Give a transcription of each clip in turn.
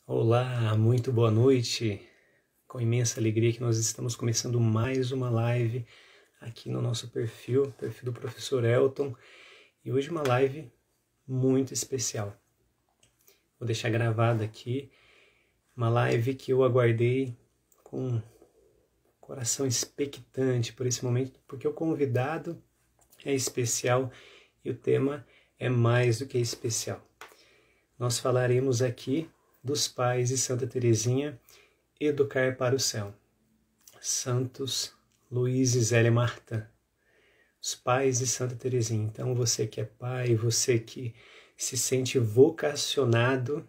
Olá, muito boa noite. Com imensa alegria que nós estamos começando mais uma live aqui no nosso perfil do professor Elton. E hoje uma live muito especial. Vou deixar gravada aqui uma live que eu aguardei com coração expectante por esse momento, porque o convidado é especial e o tema é mais do que especial. Nós falaremos aqui dos pais de Santa Teresinha, Educar para o Céu. Santos Luís e Zélia Martã, os pais de Santa Teresinha. Então você que é pai, você que se sente vocacionado,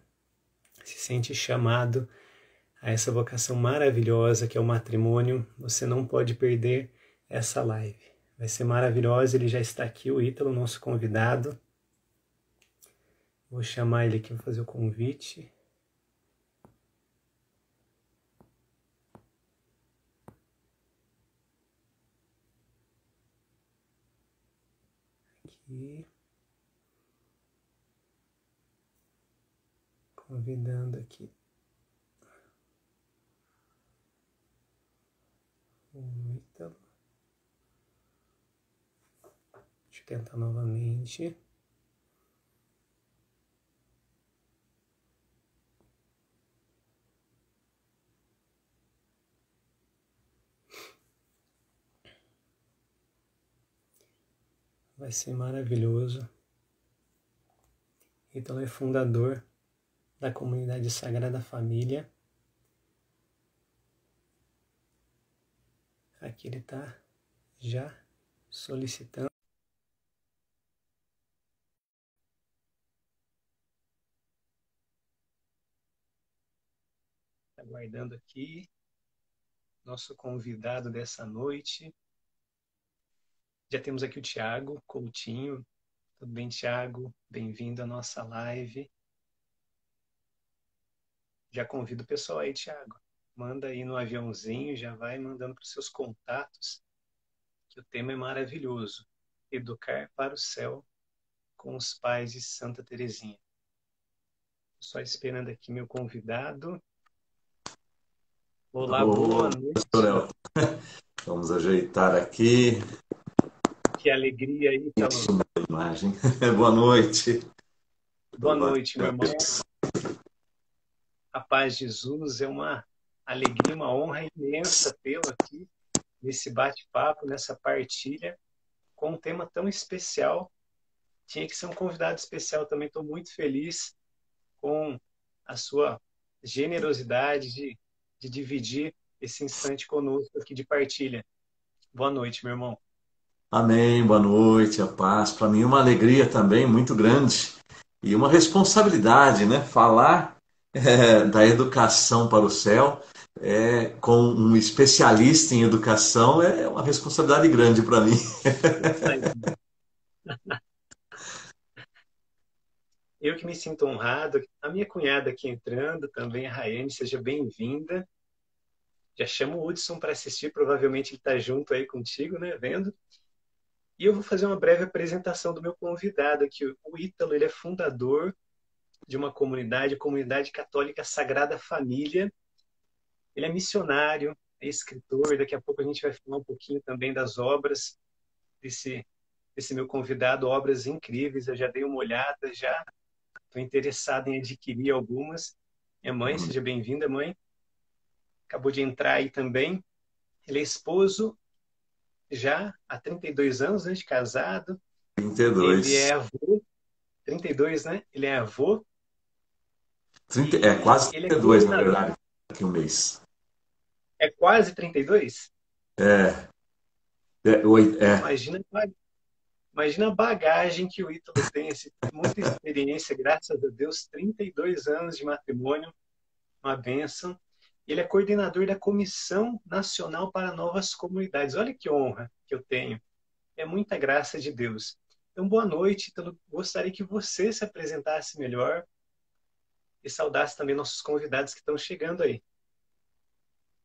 se sente chamado a essa vocação maravilhosa que é o matrimônio, você não pode perder essa live. Vai ser maravilhosa, ele já está aqui, o Ítalo, nosso convidado. Vou chamar ele aqui para fazer o convite. Aqui. Convidando aqui o Ítalo. Deixa eu tentar novamente. Vai ser maravilhoso. Ítalo é fundador da comunidade Sagrada Família. Aqui ele está já solicitando. Aguardando aqui nosso convidado dessa noite. Já temos aqui o Tiago Coutinho. Tudo bem, Tiago? Bem-vindo à nossa live. Já convido o pessoal aí, Tiago. Manda aí no aviãozinho, já vai mandando para os seus contatos, que o tema é maravilhoso. Educar para o Céu com os pais de Santa Teresinha. Só esperando aqui meu convidado. Olá, boa noite. Vamos ajeitar aqui. Que alegria aí, Ítalo. Imagem. Boa noite. Boa noite, meu irmão. A paz de Jesus, é uma alegria, uma honra imensa tê-lo aqui nesse bate-papo, nessa partilha, com um tema tão especial. Tinha que ser um convidado especial também. Estou muito feliz com a sua generosidade de dividir esse instante conosco aqui de partilha. Boa noite, meu irmão. Amém, boa noite, a paz. Para mim é uma alegria também muito grande e uma responsabilidade, né? Falar da educação para o céu com um especialista em educação é uma responsabilidade grande para mim. Eu que me sinto honrado. A minha cunhada aqui entrando também, a Raiane, seja bem-vinda. Já chamo o Hudson para assistir, provavelmente ele está junto aí contigo, né, vendo? E eu vou fazer uma breve apresentação do meu convidado aqui. O Ítalo, ele é fundador de uma comunidade, a Comunidade Católica Sagrada Família. Ele é missionário, é escritor, daqui a pouco a gente vai falar um pouquinho também das obras desse meu convidado, obras incríveis, eu já dei uma olhada, já estou interessado em adquirir algumas. Minha mãe, seja bem-vinda, mãe. Acabou de entrar aí também. Ele é esposo já há 32 anos, né, de casado. 32. Ele é avô, 32, né? Ele é avô. 30, quase ele é 32, na coordenador. verdade, daqui a um mês. É quase 32? É, Imagina, imagina a bagagem que o Ítalo tem, muita experiência, graças a Deus, 32 anos de matrimônio, uma bênção. Ele é coordenador da Comissão Nacional para Novas Comunidades. Olha que honra que eu tenho. É muita graça de Deus. Então, boa noite. Ítalo. Gostaria que você se apresentasse melhor e saudasse também nossos convidados que estão chegando aí.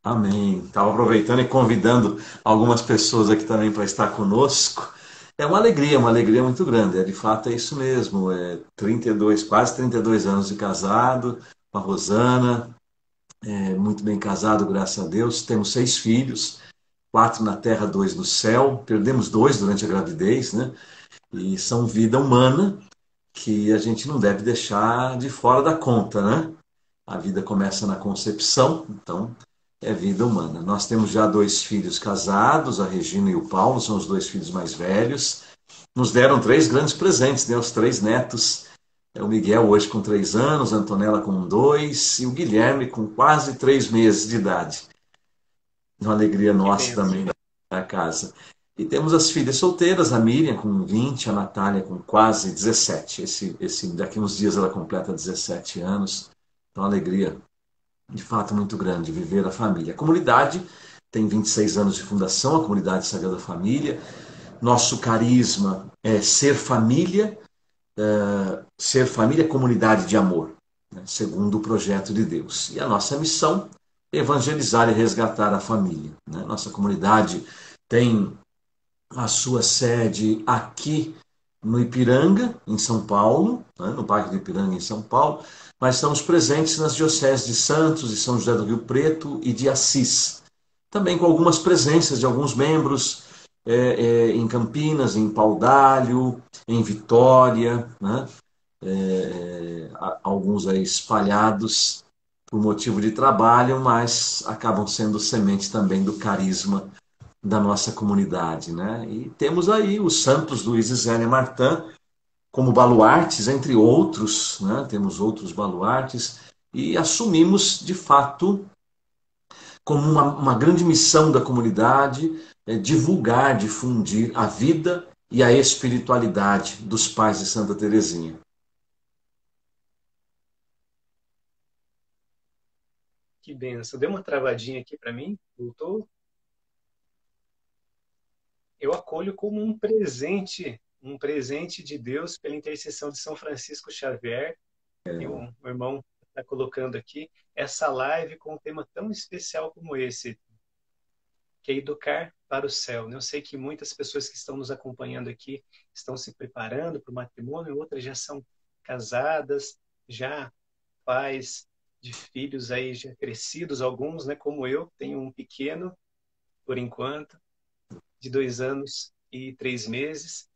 Amém. Estava aproveitando e convidando algumas pessoas aqui também para estar conosco. É uma alegria muito grande. De fato, é isso mesmo. 32, quase 32 anos de casado, com a Rosana, muito bem casado, graças a Deus. Temos 6 filhos, 4 na terra, 2 no céu. Perdemos 2 durante a gravidez, né? E são vida humana que a gente não deve deixar de fora da conta, né? A vida começa na concepção, então é vida humana. Nós temos já 2 filhos casados, a Regina e o Paulo, são os 2 filhos mais velhos. Nos deram 3 grandes presentes, né? Os 3 netos. É o Miguel hoje com 3 anos, a Antonella com 2 e o Guilherme com quase 3 meses de idade. Uma alegria Que nossa benção. também da casa. E temos as filhas solteiras, a Miriam com 20, a Natália com quase 17. Daqui uns dias ela completa 17 anos. Então, uma alegria de fato muito grande viver a família. A comunidade tem 26 anos de fundação, a Comunidade Sagrada Família. Nosso carisma é ser família, comunidade de amor, né, segundo o projeto de Deus. E a nossa missão é evangelizar e resgatar a família, né? Nossa comunidade tem a sua sede aqui no Ipiranga, em São Paulo, né, no bairro do Ipiranga, em São Paulo, mas estamos presentes nas dioceses de Santos, de São José do Rio Preto e de Assis. Também com algumas presenças de alguns membros em Campinas, em Paudalho, em Vitória, né? Alguns aí espalhados por motivo de trabalho, mas acabam sendo semente também do carisma da nossa comunidade, né? E temos aí os santos Luís e Zélia Martã como baluartes, entre outros, né? Temos outros baluartes e assumimos, de fato, como uma grande missão da comunidade, divulgar, difundir a vida e a espiritualidade dos pais de Santa Teresinha. Que benção. Deu uma travadinha aqui para mim? Voltou? Eu acolho como um presente de Deus pela intercessão de São Francisco Xavier. E o irmão está colocando aqui essa live com um tema tão especial como esse, que é educar para o céu. Eu sei que muitas pessoas que estão nos acompanhando aqui estão se preparando para o matrimônio, outras já são casadas, já pais de filhos aí já crescidos, alguns, né, como eu, tenho um pequeno, por enquanto, de 2 anos e 3 meses,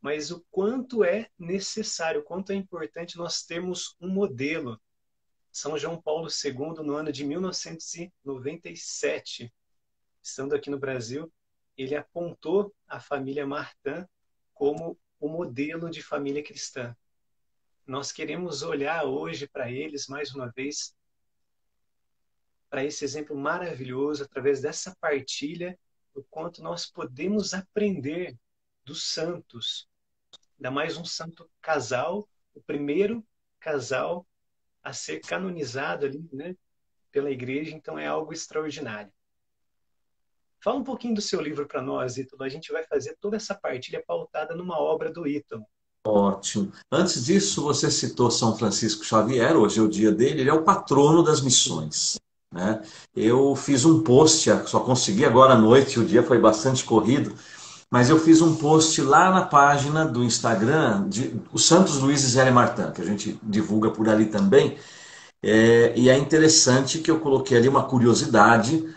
mas o quanto é necessário, o quanto é importante nós termos um modelo. São João Paulo II, no ano de 1997, estando aqui no Brasil, ele apontou a família Martin como o modelo de família cristã. Nós queremos olhar hoje para eles, mais uma vez, para esse exemplo maravilhoso, através dessa partilha, do quanto nós podemos aprender dos santos. Ainda mais um santo casal, o primeiro casal a ser canonizado ali, né, pela igreja, então é algo extraordinário. Fala um pouquinho do seu livro para nós, Ítalo. A gente vai fazer toda essa partilha pautada numa obra do Ítalo. Ótimo. Antes disso, você citou São Francisco Xavier, hoje é o dia dele, ele é o patrono das missões, né? Eu fiz um post, só consegui agora à noite, o dia foi bastante corrido, mas eu fiz um post lá na página do Instagram de os Santos Luís e Zélia Martã, que a gente divulga por ali também, e é interessante que eu coloquei ali uma curiosidade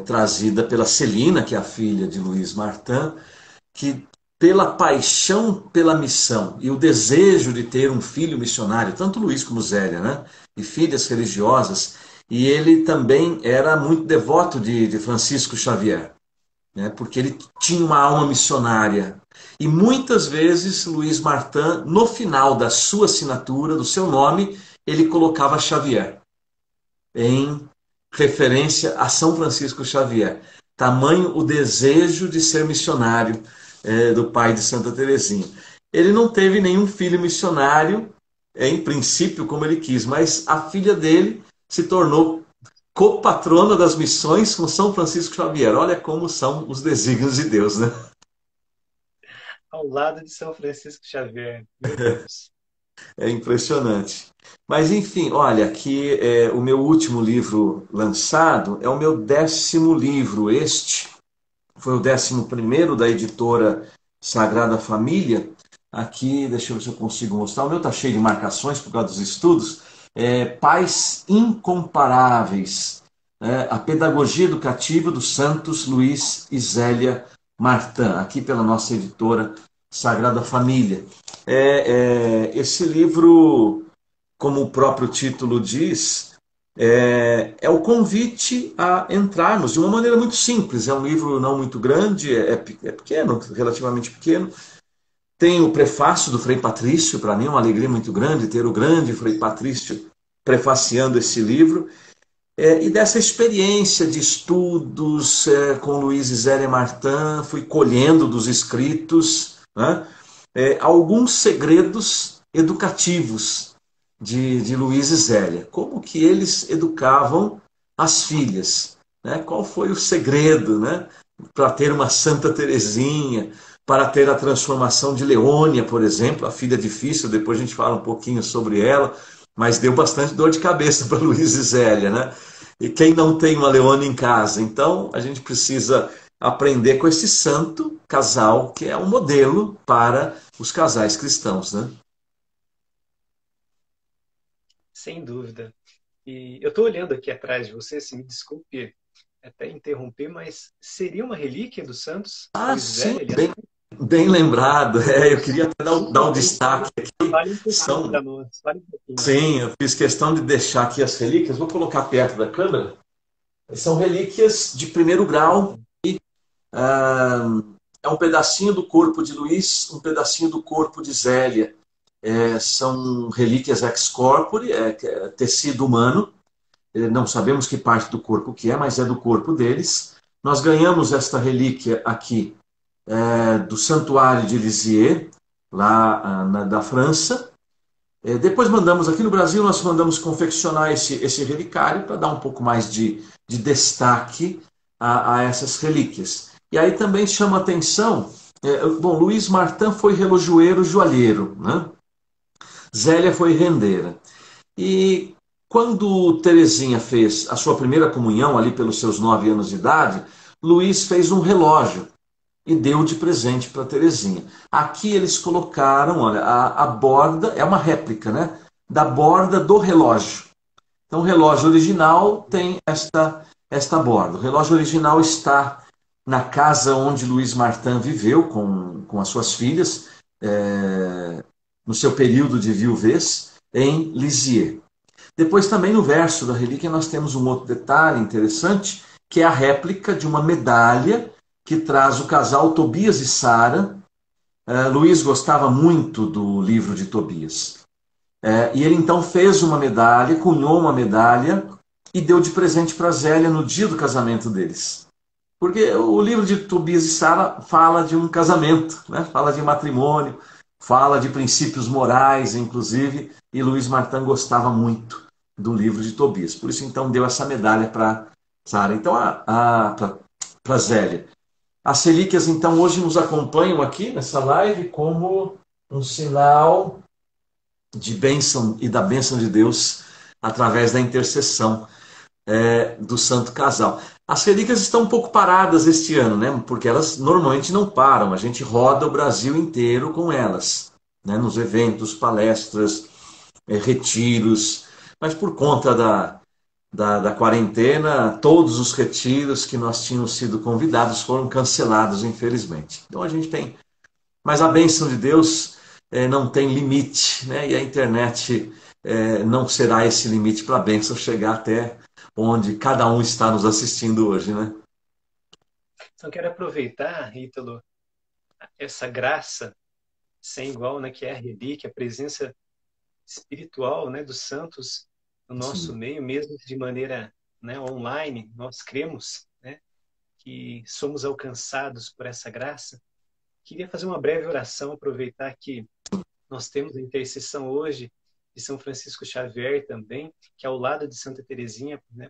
trazida pela Celina, que é a filha de Luís Martã, que pela paixão pela missão e o desejo de ter um filho missionário, tanto Luís como Zélia, né? E filhas religiosas, e ele também era muito devoto de Francisco Xavier, né? Porque ele tinha uma alma missionária. E muitas vezes Luís Martã, no final da sua assinatura, do seu nome, ele colocava Xavier, em referência a São Francisco Xavier. Tamanho o desejo de ser missionário do pai de Santa Teresinha. Ele não teve nenhum filho missionário, em princípio, como ele quis, mas a filha dele se tornou copatrona das missões com São Francisco Xavier. Olha como são os desígnios de Deus, né? Ao lado de São Francisco Xavier. Meu Deus. É impressionante. Mas enfim, olha, aqui o meu último livro lançado é o meu 10º livro. Este foi o 11º da editora Sagrada Família. Aqui, deixa eu ver se eu consigo mostrar. O meu está cheio de marcações por causa dos estudos, Pais Incomparáveis, a Pedagogia Educativa dos Santos Luís e Zélia Martin, aqui pela nossa editora Sagrada Família. Esse livro, como o próprio título diz, é o convite a entrarmos de uma maneira muito simples. É um livro não muito grande, é pequeno, relativamente pequeno. Tem o prefácio do Frei Patrício, para mim é uma alegria muito grande ter o grande Frei Patrício prefaciando esse livro. E dessa experiência de estudos com Luiz e Zélia Martin, fui colhendo dos escritos, né, alguns segredos educativos de Luiz e Zélia. Como que eles educavam as filhas? Né? Qual foi o segredo, né, para ter uma Santa Teresinha, para ter a transformação de Leônia, por exemplo, a filha difícil, depois a gente fala um pouquinho sobre ela, mas deu bastante dor de cabeça para Luiz e Zélia, né? E quem não tem uma Leônia em casa? Então, a gente precisa aprender com esse santo casal, que é um modelo para os casais cristãos, né? Sem dúvida. E eu estou olhando aqui atrás de você, se me desculpe até interromper, mas seria uma relíquia dos santos Ah, Luís e sim, Zélia, aliás? bem lembrado. Eu queria até dar um Então, destaque aqui. fale um pouquinho São, para nós, fale um pouquinho. sim, eu fiz questão de deixar aqui as relíquias. Vou colocar perto da câmera. São relíquias de primeiro grau. Ah, é um pedacinho do corpo de Luís, um pedacinho do corpo de Zélia. São relíquias ex corpore, que é tecido humano. Não sabemos que parte do corpo que é, mas é do corpo deles. Nós ganhamos esta relíquia aqui do Santuário de Lisieux, lá da França. Depois mandamos, aqui no Brasil, nós mandamos confeccionar esse relicário para dar um pouco mais de destaque a essas relíquias. E aí também chama atenção, bom, Luiz Martin foi relojoeiro joalheiro, né? Zélia foi rendeira. E quando Teresinha fez a sua primeira comunhão, ali pelos seus 9 anos de idade, Luiz fez um relógio e deu de presente para Teresinha. Aqui eles colocaram, olha, a borda, é uma réplica, né? Da borda do relógio. Então o relógio original tem esta borda. O relógio original está na casa onde Luiz Martin viveu com as suas filhas, no seu período de viuvez, em Lisieux. Depois também no verso da relíquia nós temos um outro detalhe interessante, que é a réplica de uma medalha que traz o casal Tobias e Sara. Luiz gostava muito do livro de Tobias. E ele então fez uma medalha, cunhou uma medalha e deu de presente para Zélia no dia do casamento deles. Porque o livro de Tobias e Sara fala de um casamento, né? Fala de matrimônio, fala de princípios morais, inclusive, e Luiz Martin gostava muito do livro de Tobias. Por isso, então, deu essa medalha para Sara. Então, para Zélia. As relíquias, então, hoje nos acompanham aqui nessa live como um sinal de bênção e da bênção de Deus através da intercessão do santo casal. As relíquias estão um pouco paradas este ano, né? Porque elas normalmente não param. A gente roda o Brasil inteiro com elas, né? Nos eventos, palestras, retiros. Mas por conta da quarentena, todos os retiros que nós tínhamos sido convidados foram cancelados, infelizmente. Então a gente tem. Mas a bênção de Deus não tem limite, né? E a internet não será esse limite para a bênção chegar até onde cada um está nos assistindo hoje, né? Então, quero aproveitar, Ítalo, essa graça sem igual, né, que é a relíquia, a presença espiritual, né, dos santos no nosso Sim. meio, mesmo de maneira, né, online. Nós cremos, né, que somos alcançados por essa graça. Queria fazer uma breve oração, aproveitar que nós temos a intercessão hoje de São Francisco Xavier também, que é ao lado de Santa Teresinha, né,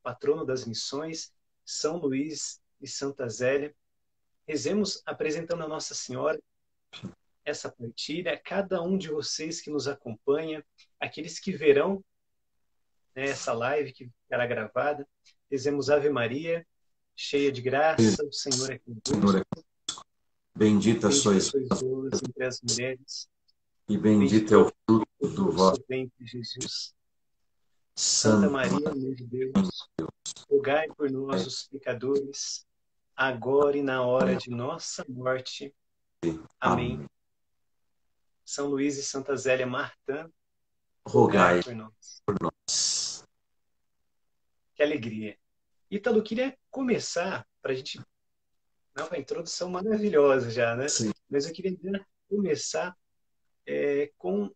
patrono das missões, São Luís e Santa Zélia. Rezemos apresentando a Nossa Senhora essa partilha, cada um de vocês que nos acompanha, aqueles que verão, né, essa live que será gravada. Rezemos Ave Maria, cheia de graça, o Senhor é Senhor, convosco. bendita Bendita sois sois vós entre as mulheres, e e bendito bendito é é o o fruto fruto do do vosso. vosso ventre, Jesus. Santa Santo Maria, Mãe de Deus, rogai por nós, os pecadores, agora e na hora de nossa morte. Amém. Amém. São Luís e Santa Zélia Martã, rogai Rogai por nós. por nós. Que alegria. Ítalo, queria começar, para a gente. Não, uma introdução maravilhosa já, né? Sim. Mas eu queria começar com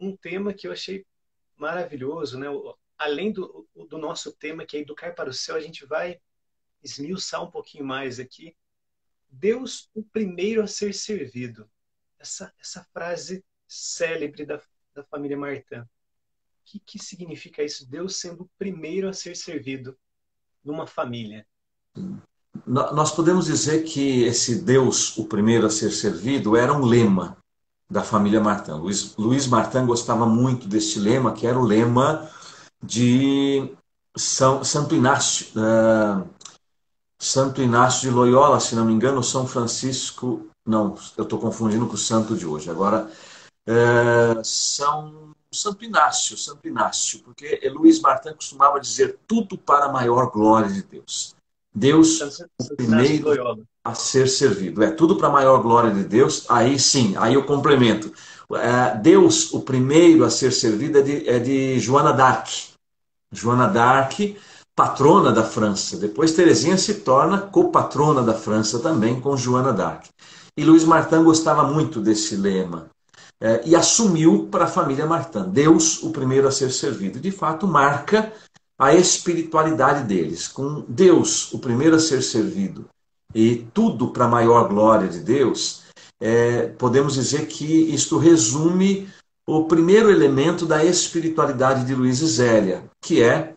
um tema que eu achei maravilhoso, né? Além do nosso tema, que é Educar para o Céu, a gente vai esmiuçar um pouquinho mais aqui. Deus, o primeiro a ser servido. Essa frase célebre da família Martã. O que significa isso? Deus sendo o primeiro a ser servido numa família. Nós podemos dizer que esse Deus, o primeiro a ser servido, era um lema da família Martã. Luís Martã gostava muito deste lema, que era o lema de Santo Inácio, Santo Inácio de Loyola, se não me engano, São Francisco. Não, eu estou confundindo com o santo de hoje. Agora, Santo Inácio, porque Luís Martã costumava dizer tudo para a maior glória de Deus. Deus, o Santo Inácio de primeiro Loyola. a ser servido. É tudo para a maior glória de Deus. Aí sim, aí eu complemento. Deus, o primeiro a ser servido, é de Joana d'Arc. Joana d'Arc, patrona da França. Depois Teresinha se torna copatrona da França também com Joana d'Arc. E Luís Martin gostava muito desse lema. E assumiu para a família Martin. Deus, o primeiro a ser servido. De fato, marca a espiritualidade deles. Com Deus, o primeiro a ser servido, e tudo para a maior glória de Deus, podemos dizer que isto resume o primeiro elemento da espiritualidade de Luiz e Zélia, que é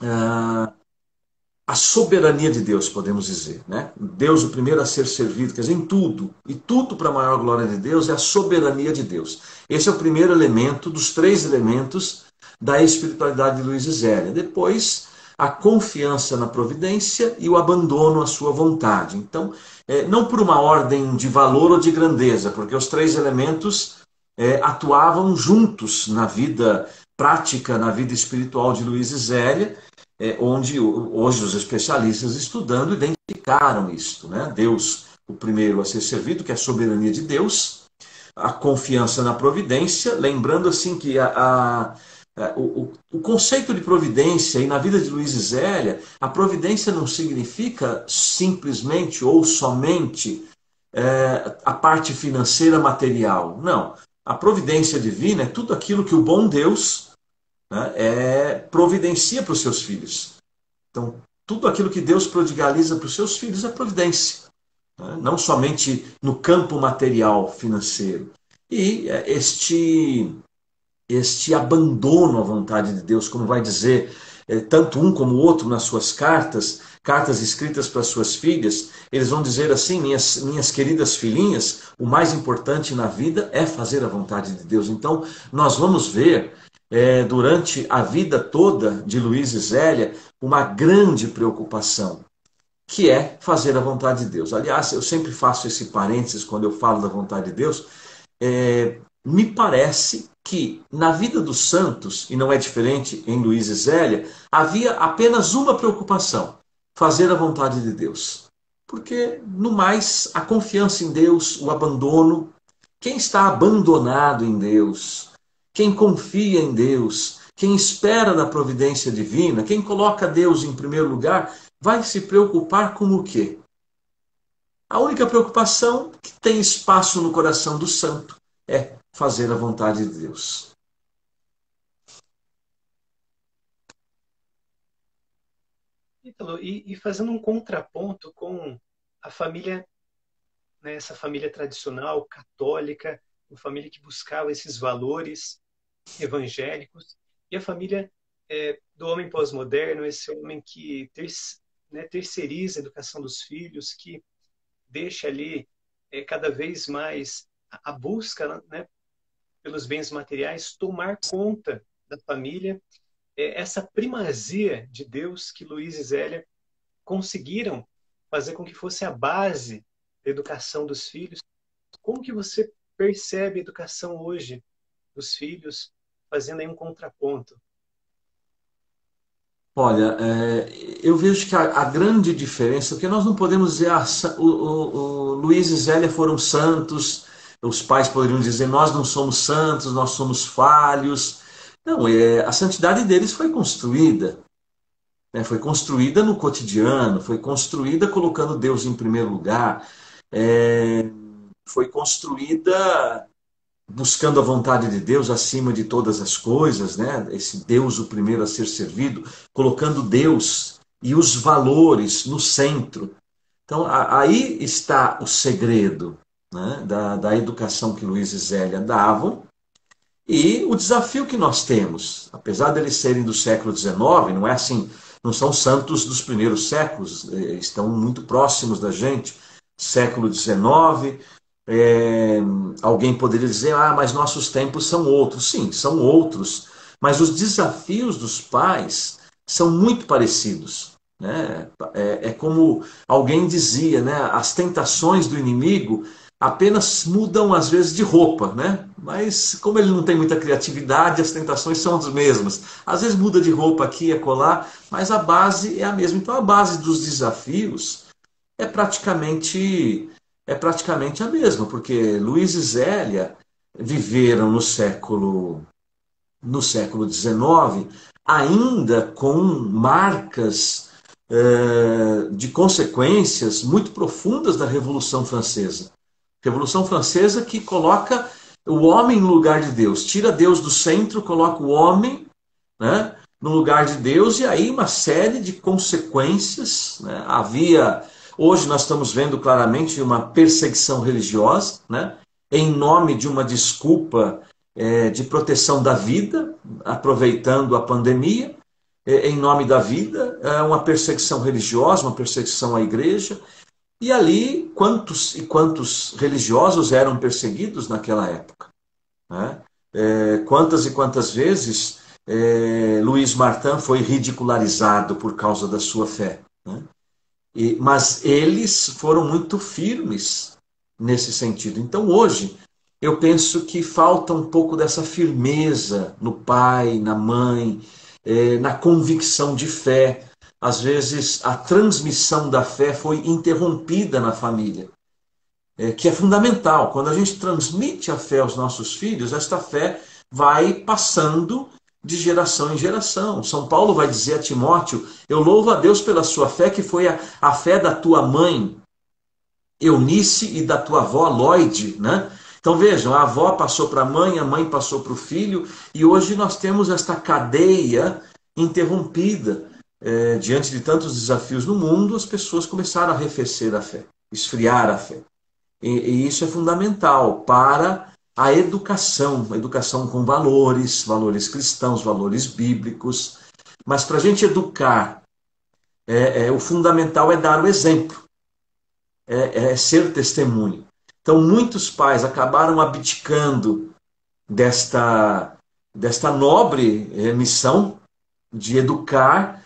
a soberania de Deus, podemos dizer. Né? Deus o primeiro a ser servido, quer dizer, em tudo, e tudo para a maior glória de Deus é a soberania de Deus. Esse é o primeiro elemento dos três elementos da espiritualidade de Luiz e Zélia. Depois, a confiança na providência e o abandono à sua vontade. Então, não por uma ordem de valor ou de grandeza, porque os três elementos atuavam juntos na vida prática, na vida espiritual de Luiz e Zélia, onde hoje os especialistas estudando identificaram isto, né? Deus, o primeiro a ser servido, que é a soberania de Deus, a confiança na providência, lembrando assim que o conceito de providência, e na vida de Luiz e Zélia, a providência não significa simplesmente ou somente a parte financeira material. Não. A providência divina é tudo aquilo que o bom Deus, né, providencia para os seus filhos. Então, tudo aquilo que Deus prodigaliza para os seus filhos é providência. Né? Não somente no campo material financeiro. E este abandono à vontade de Deus, como vai dizer tanto um como o outro nas suas cartas escritas para suas filhas, eles vão dizer assim: minhas queridas filhinhas, o mais importante na vida é fazer a vontade de Deus. Então, nós vamos ver durante a vida toda de Luiz e Zélia uma grande preocupação, que é fazer a vontade de Deus. Aliás, eu sempre faço esse parênteses quando eu falo da vontade de Deus. Me parece que na vida dos santos, e não é diferente em Luiz e Zélia, havia apenas uma preocupação: fazer a vontade de Deus. Porque, no mais, a confiança em Deus, o abandono, quem está abandonado em Deus, quem confia em Deus, quem espera na providência divina, quem coloca Deus em primeiro lugar, vai se preocupar com o quê? A única preocupação que tem espaço no coração do santo é fazer a vontade de Deus. Ítalo, e fazendo um contraponto com a família, né, essa família tradicional, católica, uma família que buscava esses valores evangélicos, e a família do homem pós-moderno, esse homem que terceiriza a educação dos filhos, que deixa ali cada vez mais a busca, né, pelos bens materiais tomar conta da família, essa primazia de Deus que Luiz e Zélia conseguiram fazer com que fosse a base da educação dos filhos. Como que você percebe a educação hoje dos filhos, fazendo aí um contraponto? Olha, eu vejo que a grande diferença, porque nós não podemos dizer, o Luiz e Zélia foram santos, os pais poderiam dizer, nós não somos santos, nós somos falhos. Não, a santidade deles foi construída, né? Foi construída no cotidiano, foi construída colocando Deus em primeiro lugar, é, foi construída buscando a vontade de Deus acima de todas as coisas, né? Esse Deus o primeiro a ser servido, colocando Deus e os valores no centro. Então, aí está o segredo, né, da educação que Luiz e Zélia davam e o desafio que nós temos. Apesar deles serem do século XIX, não é assim, não são santos dos primeiros séculos, estão muito próximos da gente, século XIX. é, Alguém poderia dizer, mas nossos tempos são outros. Sim, são outros, mas os desafios dos pais são muito parecidos. Né? É como alguém dizia, né? As tentações do inimigo apenas mudam às vezes de roupa, né? Mas como ele não tem muita criatividade, as tentações são as mesmas. Às vezes muda de roupa aqui e acolá, mas a base é a mesma. Então a base dos desafios é praticamente a mesma, porque Luiz e Zélia viveram no século XIX, ainda com marcas de consequências muito profundas da Revolução Francesa. Revolução Francesa que coloca o homem no lugar de Deus, tira Deus do centro, coloca o homem, né, no lugar de Deus, e aí uma série de consequências. Né? Hoje nós estamos vendo claramente uma perseguição religiosa, né, em nome de uma desculpa de proteção da vida, aproveitando a pandemia, em nome da vida, uma perseguição religiosa, uma perseguição à igreja. E ali, quantos e quantos religiosos eram perseguidos naquela época? Né? Quantas e quantas vezes Luiz Martin foi ridicularizado por causa da sua fé? Né? Mas eles foram muito firmes nesse sentido. Então, hoje, eu penso que falta um pouco dessa firmeza no pai, na mãe, na convicção de fé. Às vezes, a transmissão da fé foi interrompida na família, que é fundamental. Quando a gente transmite a fé aos nossos filhos, esta fé vai passando de geração em geração. São Paulo vai dizer a Timóteo: eu louvo a Deus pela sua fé, que foi a fé da tua mãe Eunice e da tua avó Lloyd, né? Então vejam, a avó passou para a mãe passou para o filho, e hoje nós temos esta cadeia interrompida. Diante de tantos desafios no mundo, as pessoas começaram a arrefecer a fé, esfriar a fé. E isso é fundamental para a educação com valores, valores cristãos, valores bíblicos. Mas para a gente educar, o fundamental é dar o exemplo, é ser testemunho. Então, muitos pais acabaram abdicando desta nobre missão de educar,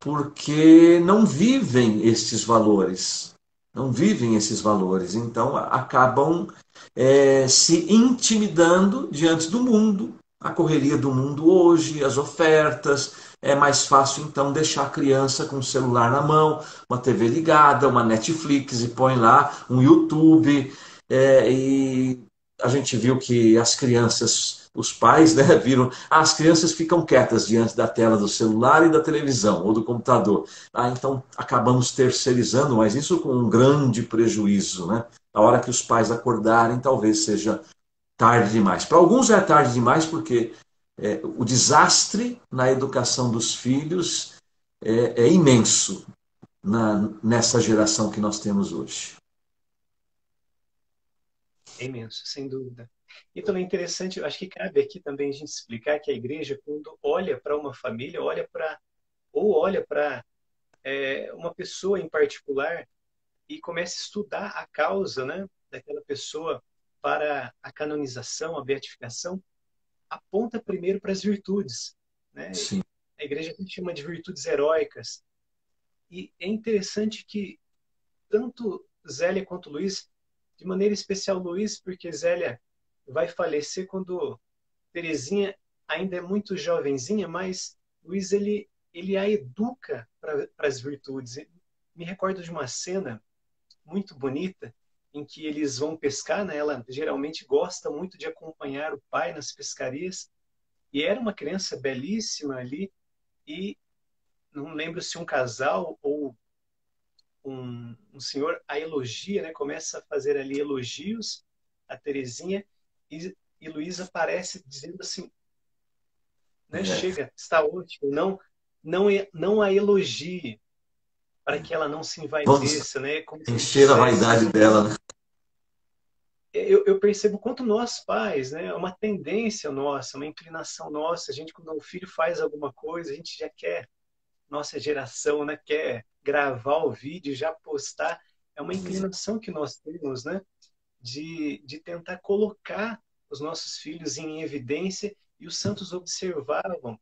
porque não vivem estes valores. Não vivem esses valores. Então, acabam se intimidando diante do mundo, a correria do mundo hoje, as ofertas. É mais fácil, então, deixar a criança com o celular na mão, uma TV ligada, uma Netflix, e põe lá um YouTube. E a gente viu que as crianças, os pais, né, viram, as crianças ficam quietas diante da tela do celular e da televisão ou do computador. Então acabamos terceirizando, mas isso com um grande prejuízo, né? A hora que os pais acordarem, talvez seja tarde demais. Para alguns é tarde demais, porque o desastre na educação dos filhos é imenso nessa geração que nós temos hoje. É imenso, sem dúvida. E também interessante, eu acho que cabe aqui também a gente explicar que a igreja, quando olha para uma família, olha para uma pessoa em particular e começa a estudar a causa, né, daquela pessoa para a canonização, a beatificação, aponta primeiro para as virtudes, né? Sim. A igreja chama de virtudes heróicas. E é interessante que tanto Zélia quanto Luiz, de maneira especial Luiz, porque Zélia vai falecer quando Terezinha ainda é muito jovenzinha, mas Luiz ele ele a educa para as virtudes. Me recordo de uma cena muito bonita em que eles vão pescar, né? Ela geralmente gosta muito de acompanhar o pai nas pescarias, e era uma criança belíssima ali, e não lembro se um casal ou um senhor a elogia, né? Começa a fazer ali elogios a Terezinha, e Luísa aparece dizendo assim, né? É, Chega, está ótimo, não a elogie, para que ela não se vamos envaideça, né? Como se encher a dissesse, vaidade dela, né? eu percebo quanto nós pais, né, é uma tendência nossa, uma inclinação nossa. A gente, quando o filho faz alguma coisa, a gente já quer, nossa geração, né, quer gravar o vídeo, já postar. É uma inclinação que nós temos, né, de tentar colocar os nossos filhos em evidência. E os santos observavam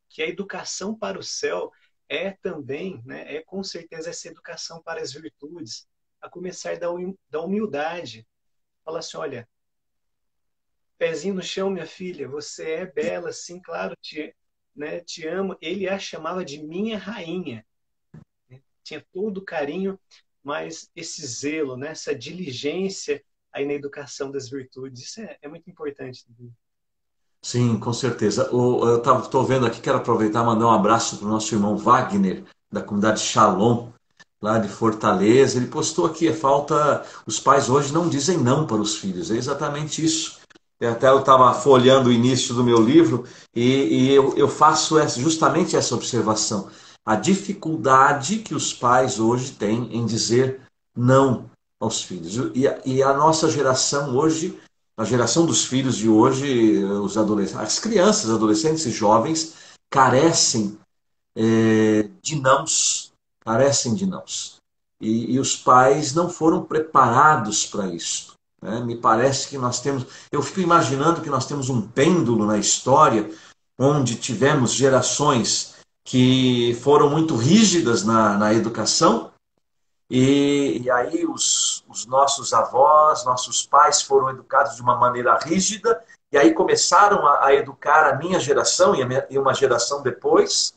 que a educação para o céu é também, né, é com certeza essa educação para as virtudes, a começar da humildade. Fala assim, olha, pezinho no chão, minha filha, você é bela, sim, claro, te amo. Ele a chamava de minha rainha, né? Tinha todo o carinho, mas esse zelo, né? Essa diligência aí na educação das virtudes, isso é muito importante. Sim, com certeza. Eu estou vendo aqui, quero aproveitar e mandar um abraço para o nosso irmão Wagner, da comunidade Shalom, lá de Fortaleza. Ele postou aqui, falta. Os pais hoje não dizem não para os filhos. É exatamente isso. Até eu estava folheando o início do meu livro e eu faço justamente essa observação. A dificuldade que os pais hoje têm em dizer não aos filhos. E a nossa geração hoje, a geração dos filhos de hoje, os adolescentes, as crianças, adolescentes e jovens, carecem de nãos, carecem de nãos. E os pais não foram preparados para isso. Né? Me parece que nós temos. Eu fico imaginando que nós temos um pêndulo na história onde tivemos gerações que foram muito rígidas na educação, e aí os nossos avós, nossos pais foram educados de uma maneira rígida, e aí começaram a educar a minha geração e uma geração depois,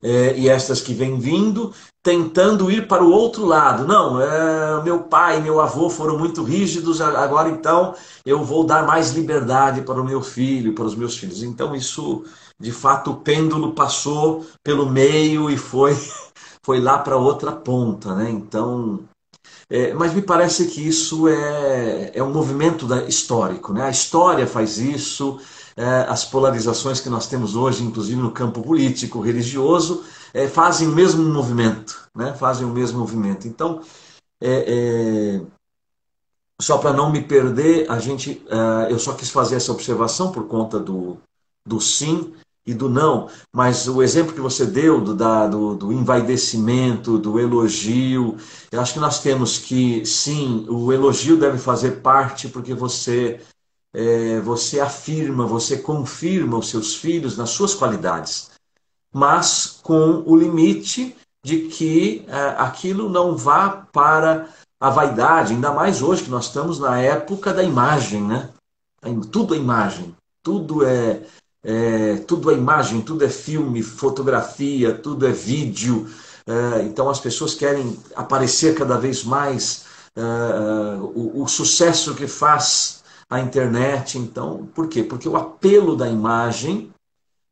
e estas que vêm vindo, tentando ir para o outro lado. Não, meu pai e meu avô foram muito rígidos, agora então eu vou dar mais liberdade para o meu filho, para os meus filhos. Então isso, de fato, o pêndulo passou pelo meio e foi lá para outra ponta, né? Então, mas me parece que isso é um movimento histórico, né? A história faz isso, as polarizações que nós temos hoje, inclusive no campo político, religioso, fazem o mesmo movimento, né? Fazem o mesmo movimento. Então, é, é, só para não me perder, eu só quis fazer essa observação por conta do sim e do não, mas o exemplo que você deu do envaidecimento, do elogio, eu acho que nós temos que, sim, o elogio deve fazer parte porque você afirma, você confirma os seus filhos nas suas qualidades, mas com o limite de que aquilo não vá para a vaidade, ainda mais hoje que nós estamos na época da imagem, né? Tudo é imagem, tudo é imagem, tudo é filme, fotografia, tudo é vídeo. Então as pessoas querem aparecer cada vez mais, o sucesso que faz a internet. Então, por quê? Porque o apelo da imagem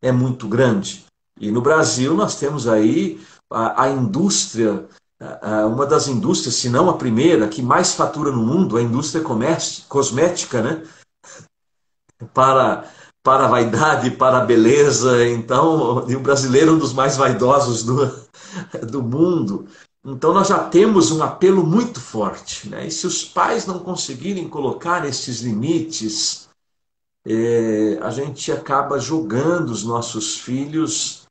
é muito grande. E no Brasil nós temos aí a indústria, uma das indústrias, se não a primeira, que mais fatura no mundo, a indústria cosmética, né? Para, para a vaidade, para a beleza. Então, e o brasileiro é um dos mais vaidosos do mundo. Então, nós já temos um apelo muito forte. Né? E se os pais não conseguirem colocar esses limites, a gente acaba jogando os nossos filhos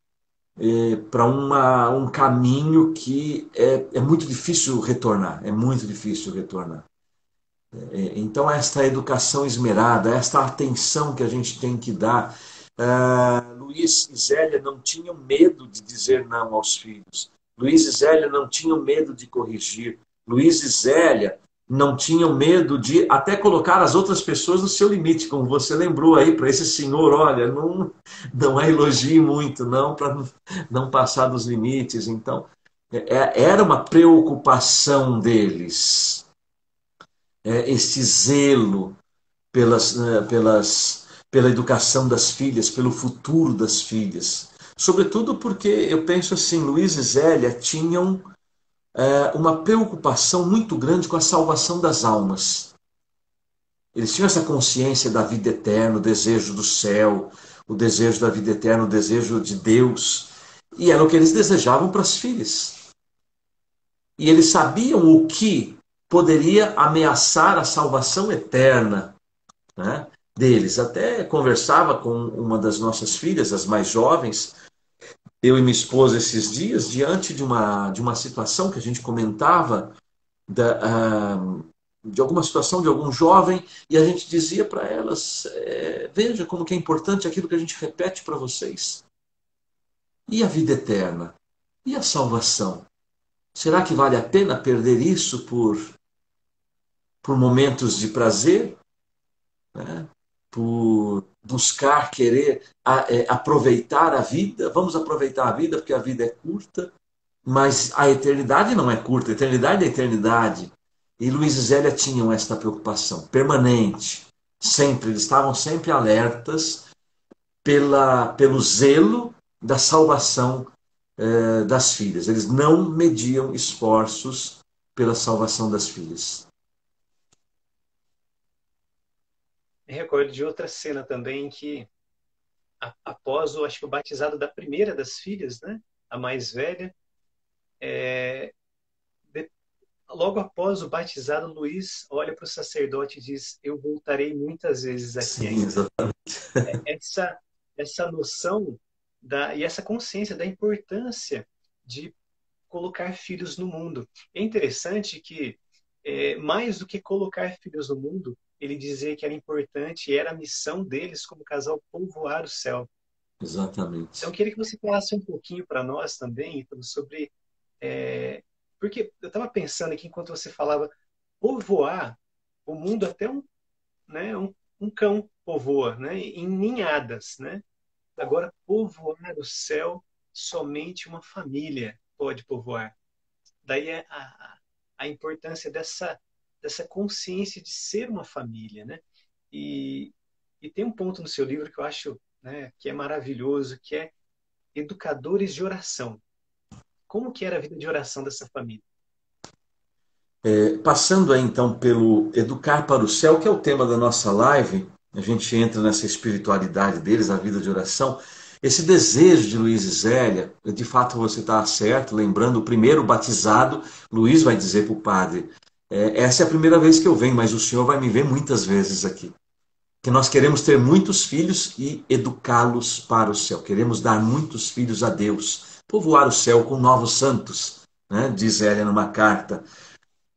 para um caminho que é muito difícil retornar. É muito difícil retornar. Então, esta educação esmerada, esta atenção que a gente tem que dar. Luiz e Zélia não tinham medo de dizer não aos filhos. Luiz e Zélia não tinham medo de corrigir. Luiz e Zélia não tinham medo de até colocar as outras pessoas no seu limite, como você lembrou aí para esse senhor, olha, não a elogie muito, não, para não passar dos limites. Então, era uma preocupação deles, esse zelo pela educação das filhas, pelo futuro das filhas. Sobretudo porque eu penso assim, Luiz e Zélia tinham uma preocupação muito grande com a salvação das almas. Eles tinham essa consciência da vida eterna, o desejo do céu, o desejo da vida eterna, o desejo de Deus. E era o que eles desejavam para as filhas. E eles sabiam o que poderia ameaçar a salvação eterna, né, deles. Até conversava com uma das nossas filhas, as mais jovens, eu e minha esposa esses dias, diante de uma situação que a gente comentava, de alguma situação de algum jovem, e a gente dizia para elas, veja como que é importante aquilo que a gente repete para vocês. E a vida eterna? E a salvação? Será que vale a pena perder isso por momentos de prazer? Né? Por buscar, querer aproveitar a vida? Vamos aproveitar a vida porque a vida é curta, mas a eternidade não é curta, a eternidade é a eternidade. E Luiz e Zélia tinham esta preocupação permanente, sempre, eles estavam sempre alertas pelo zelo da salvação das filhas. Eles não mediam esforços pela salvação das filhas. Me recordo de outra cena também que, após acho que o batizado da primeira das filhas, né, a mais velha, logo após o batizado, Luiz olha para o sacerdote e diz: eu voltarei muitas vezes aqui Sim, ainda. exatamente. Essa noção e essa consciência da importância de colocar filhos no mundo. É interessante que, mais do que colocar filhos no mundo, ele dizia que era importante, era a missão deles como casal povoar o céu. Então, Exatamente. eu queria que você falasse um pouquinho para nós também, então, sobre... porque eu estava pensando aqui, enquanto você falava, povoar o mundo até né, um cão povoa, né, em ninhadas, né? Agora, povoar o céu, somente uma família pode povoar. Daí é a importância dessa consciência de ser uma família, né? E, e tem um ponto no seu livro que eu acho, né, que é maravilhoso, que é educadores de oração. Como que era a vida de oração dessa família? Passando aí então pelo Educar para o Céu, que é o tema da nossa live, a gente entra nessa espiritualidade deles, a vida de oração. Esse desejo de Luiz e Zélia, de fato você está certo, lembrando o primeiro batizado, Luiz vai dizer para o padre, essa é a primeira vez que eu venho, mas o senhor vai me ver muitas vezes aqui. Que nós queremos ter muitos filhos e educá-los para o céu. Queremos dar muitos filhos a Deus, povoar o céu com novos santos, né? Diz Zélia numa carta.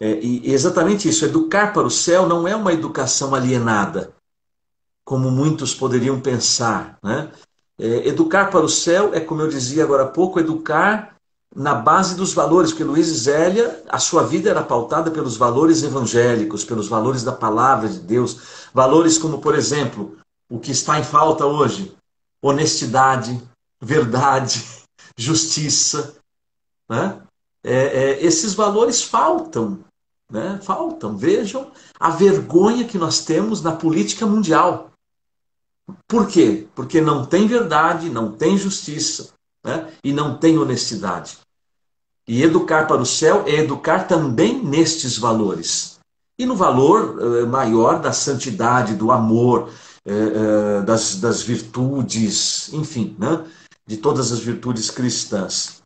E exatamente isso, educar para o céu não é uma educação alienada, como muitos poderiam pensar, né? Educar para o céu é, como eu dizia agora há pouco, educar na base dos valores, porque Luiz e Zélia, a sua vida era pautada pelos valores evangélicos, pelos valores da palavra de Deus, valores como, por exemplo, o que está em falta hoje, honestidade, verdade, justiça, né? Esses valores faltam, né? Faltam. Vejam a vergonha que nós temos na política mundial. Por quê? Porque não tem verdade, não tem justiça, né? E não tem honestidade. E educar para o céu é educar também nestes valores. E no valor maior da santidade, do amor, das virtudes, enfim, né? De todas as virtudes cristãs.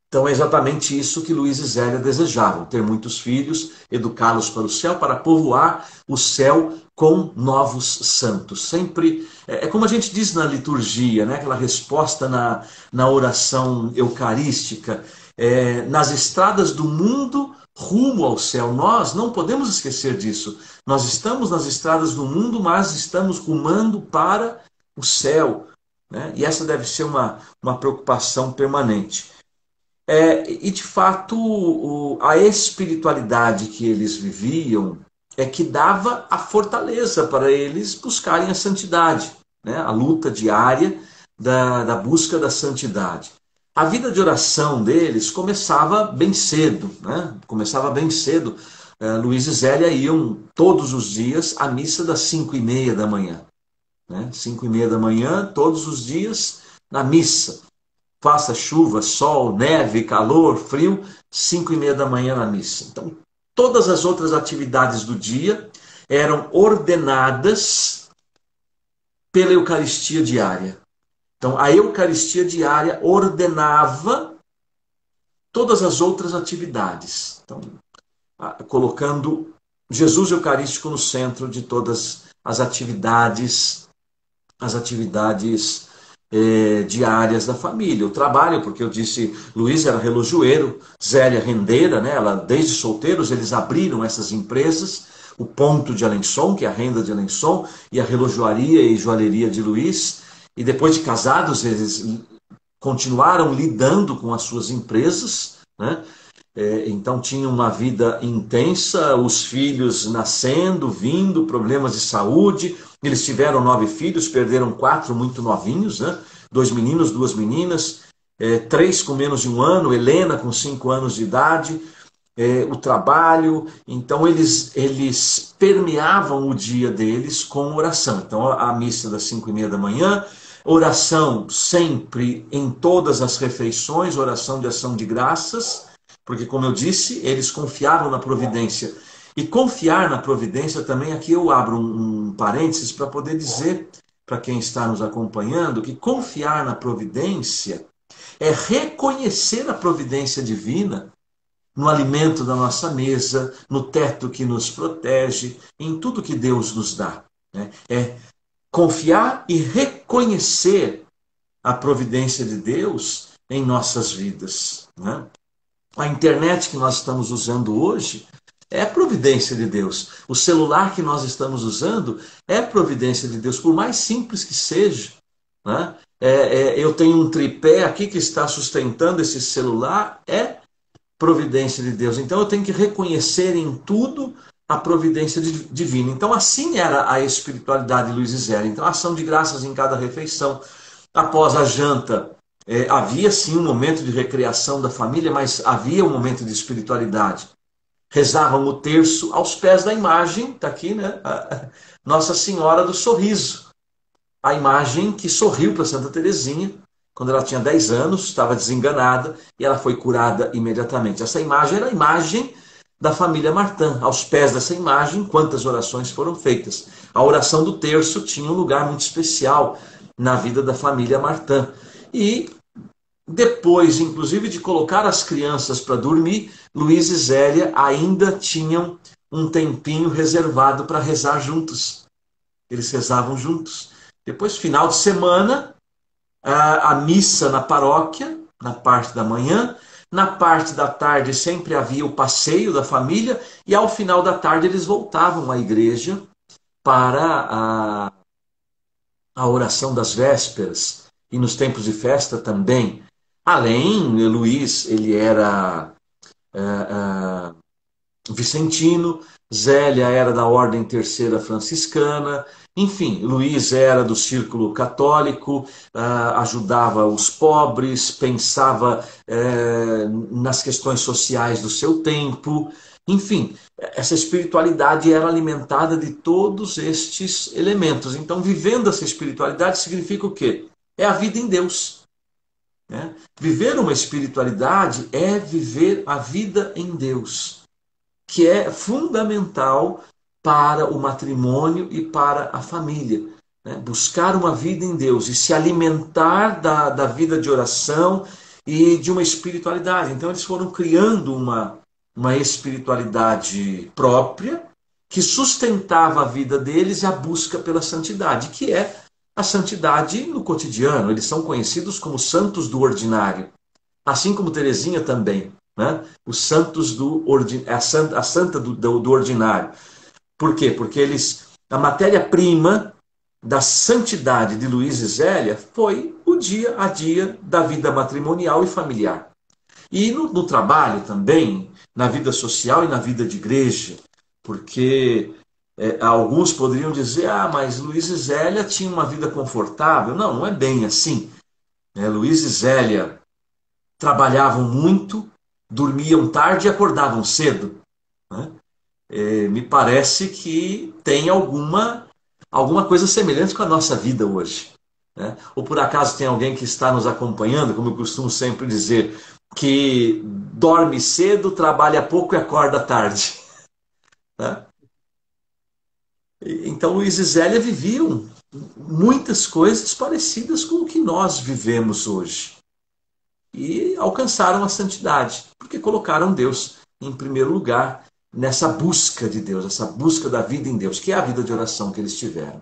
Então é exatamente isso que Luiz e Zélia desejavam, ter muitos filhos, educá-los para o céu, para povoar o céu com novos santos. Sempre, como a gente diz na liturgia, né? Aquela resposta na oração eucarística, nas estradas do mundo rumo ao céu. Nós não podemos esquecer disso. Nós estamos nas estradas do mundo, mas estamos rumando para o céu, né? E essa deve ser uma preocupação permanente. E de fato, a espiritualidade que eles viviam é que dava a fortaleza para eles buscarem a santidade, né? A luta diária da busca da santidade. A vida de oração deles começava bem cedo, né? Começava bem cedo. Luiz e Zélia iam todos os dias à missa das 5h30 da manhã. Né? 5h30 da manhã, todos os dias, na missa. Faça chuva, sol, neve, calor, frio, 5h30 da manhã na missa. Então, todas as outras atividades do dia eram ordenadas pela Eucaristia diária. Então, a Eucaristia diária ordenava todas as outras atividades. Então, colocando Jesus Eucarístico no centro de todas as atividades diárias da família. O trabalho, porque eu disse, Luiz era relojoeiro, Zélia rendeira, né? Desde solteiros eles abriram essas empresas, o Ponto de Alençon, que é a renda de Alençon, e a relojoaria e joalheria de Luiz. E depois de casados, eles continuaram lidando com as suas empresas, né? Então tinha uma vida intensa, os filhos nascendo, vindo, problemas de saúde. Eles tiveram 9 filhos, perderam 4 muito novinhos, né? 2 meninos, 2 meninas, 3 com menos de 1 ano, Helena com 5 anos de idade, o trabalho. Então eles permeavam o dia deles com oração. Então a missa das 5h30 da manhã, oração sempre em todas as refeições, oração de ação de graças, porque, como eu disse, eles confiavam na providência. E confiar na providência também, aqui eu abro um parênteses para poder dizer para quem está nos acompanhando que confiar na providência é reconhecer a providência divina no alimento da nossa mesa, no teto que nos protege, em tudo que Deus nos dá. Né? É confiar e reconhecer a providência de Deus em nossas vidas. Né? A internet que nós estamos usando hoje é providência de Deus. O celular que nós estamos usando é providência de Deus, por mais simples que seja. Né? Eu tenho um tripé aqui que está sustentando esse celular, é providência de Deus. Então eu tenho que reconhecer em tudo a providência divina. Então assim era a espiritualidade de Luiz e Zélia. Então ação de graças em cada refeição. Após a janta, havia sim um momento de recreação da família, mas havia um momento de espiritualidade. Rezavam o terço aos pés da imagem, está aqui, né? Nossa Senhora do Sorriso. A imagem que sorriu para Santa Teresinha, quando ela tinha 10 anos, estava desenganada, e ela foi curada imediatamente. Essa imagem era a imagem da família Martin. Aos pés dessa imagem, quantas orações foram feitas. A oração do terço tinha um lugar muito especial na vida da família Martin. E depois, inclusive, de colocar as crianças para dormir, Luiz e Zélia ainda tinham um tempinho reservado para rezar juntos. Eles rezavam juntos. Depois, final de semana, a missa na paróquia, na parte da manhã. Na parte da tarde sempre havia o passeio da família. E ao final da tarde eles voltavam à igreja para a oração das vésperas. E nos tempos de festa também. Além, Luiz, ele era vicentino, Zélia era da Ordem Terceira Franciscana, enfim, Luiz era do círculo católico, ajudava os pobres, pensava nas questões sociais do seu tempo, enfim, essa espiritualidade era alimentada de todos estes elementos. Então, vivendo essa espiritualidade significa o quê? É a vida em Deus. Né? Viver uma espiritualidade é viver a vida em Deus, que é fundamental para o matrimônio e para a família. Né? Buscar uma vida em Deus e se alimentar da vida de oração e de uma espiritualidade. Então eles foram criando uma espiritualidade própria que sustentava a vida deles e a busca pela santidade, que é a santidade no cotidiano. Eles são conhecidos como santos do ordinário, assim como Teresinha também, né? Os santos a santa do ordinário. Por quê? Porque a matéria-prima da santidade de Luiz e Zélia foi o dia a dia da vida matrimonial e familiar. E no trabalho também, na vida social e na vida de igreja, porque alguns poderiam dizer, ah, mas Luiz e Zélia tinham uma vida confortável. Não, não é bem assim. Luiz e Zélia trabalhavam muito, dormiam tarde e acordavam cedo, né? Me parece que tem alguma coisa semelhante com a nossa vida hoje, né? Ou por acaso tem alguém que está nos acompanhando, como eu costumo sempre dizer, que dorme cedo, trabalha pouco e acorda tarde, né? Então Luiz e Zélia viviam muitas coisas parecidas com o que nós vivemos hoje. E alcançaram a santidade, porque colocaram Deus em primeiro lugar nessa busca de Deus, essa busca da vida em Deus, que é a vida de oração que eles tiveram.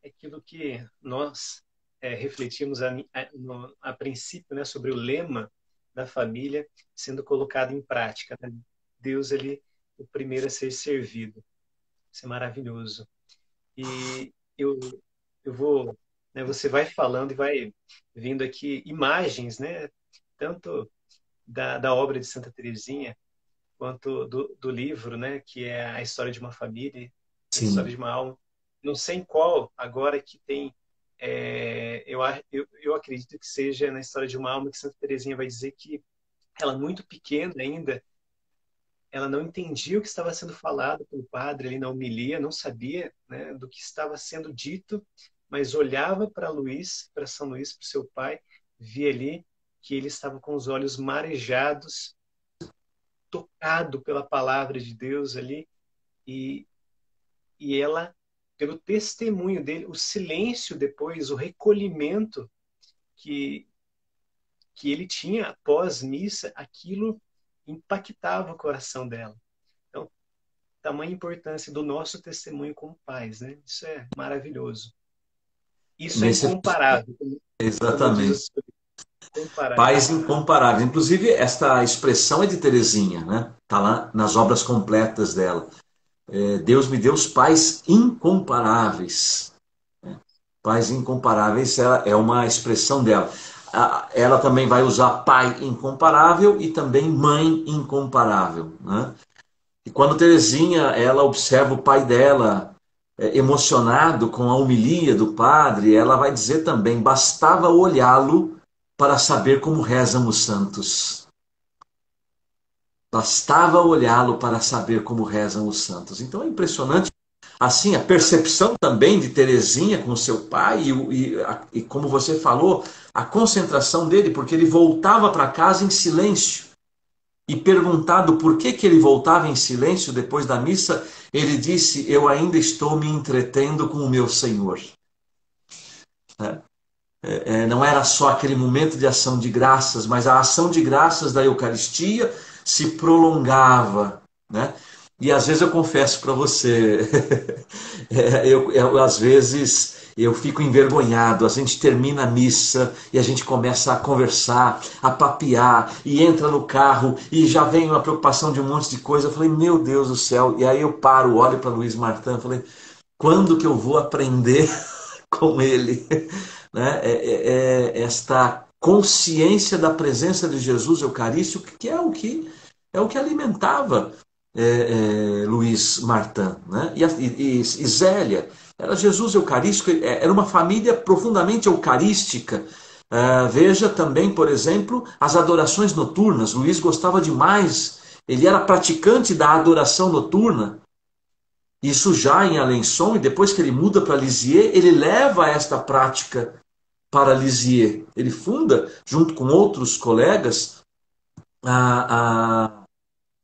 É aquilo que nós refletimos a princípio, né, sobre o lema da família sendo colocado em prática, né? Deus, ele o primeiro a ser servido. Isso é maravilhoso. E eu vou, né, você vai falando e vai vindo aqui imagens, né, tanto da obra de Santa Teresinha, quanto do livro, né, que é a história de uma família, a história Sim. de uma alma. Não sei em qual agora que tem, eu acredito que seja na história de uma alma que Santa Teresinha vai dizer que ela muito pequena ainda, ela não entendia o que estava sendo falado pelo padre ali na homilia, não sabia, né, do que estava sendo dito, mas olhava para Luís, para São Luís, para o seu pai, via ali que ele estava com os olhos marejados, tocado pela palavra de Deus ali, e, e ela, pelo testemunho dele, o silêncio depois, o recolhimento que, que ele tinha após missa, aquilo impactava o coração dela. Então, tamanha importância do nosso testemunho como pais, né? Isso é maravilhoso. Isso é Nesse, incomparável, como diz o exatamente. senhor, incomparável. Pais incomparáveis. Inclusive, esta expressão é de Teresinha, né? Está lá nas obras completas dela. Deus me deu os pais incomparáveis. Pais incomparáveis é uma expressão dela. Ela também vai usar pai incomparável e também mãe incomparável, né? E quando Teresinha ela observa o pai dela emocionado com a homilia do padre, ela vai dizer também: bastava olhá-lo para saber como rezam os santos. Bastava olhá-lo para saber como rezam os santos. Então é impressionante. Assim, a percepção também de Teresinha com seu pai e como você falou, a concentração dele, porque ele voltava para casa em silêncio. E perguntado por que ele voltava em silêncio depois da missa, ele disse: eu ainda estou me entretendo com o meu Senhor. Não era só aquele momento de ação de graças, mas a ação de graças da Eucaristia se prolongava, né? E às vezes eu confesso para você, às vezes eu fico envergonhado. A gente termina a missa e a gente começa a conversar, a papear, e entra no carro e já vem uma preocupação de um monte de coisa. Eu falei, meu Deus do céu. E aí eu paro, olho para Luiz Martin e falei, quando que eu vou aprender com ele? Né? Esta consciência da presença de Jesus Eucarístico, que é o que alimentava Luiz Martin, né? E Zélia, era Jesus Eucarístico, era uma família profundamente eucarística. Veja também, por exemplo, as adorações noturnas. Luiz gostava demais, ele era praticante da adoração noturna. Isso já em Alençon, e depois que ele muda para Lisieux, ele leva esta prática para Lisieux. Ele funda, junto com outros colegas, a, a,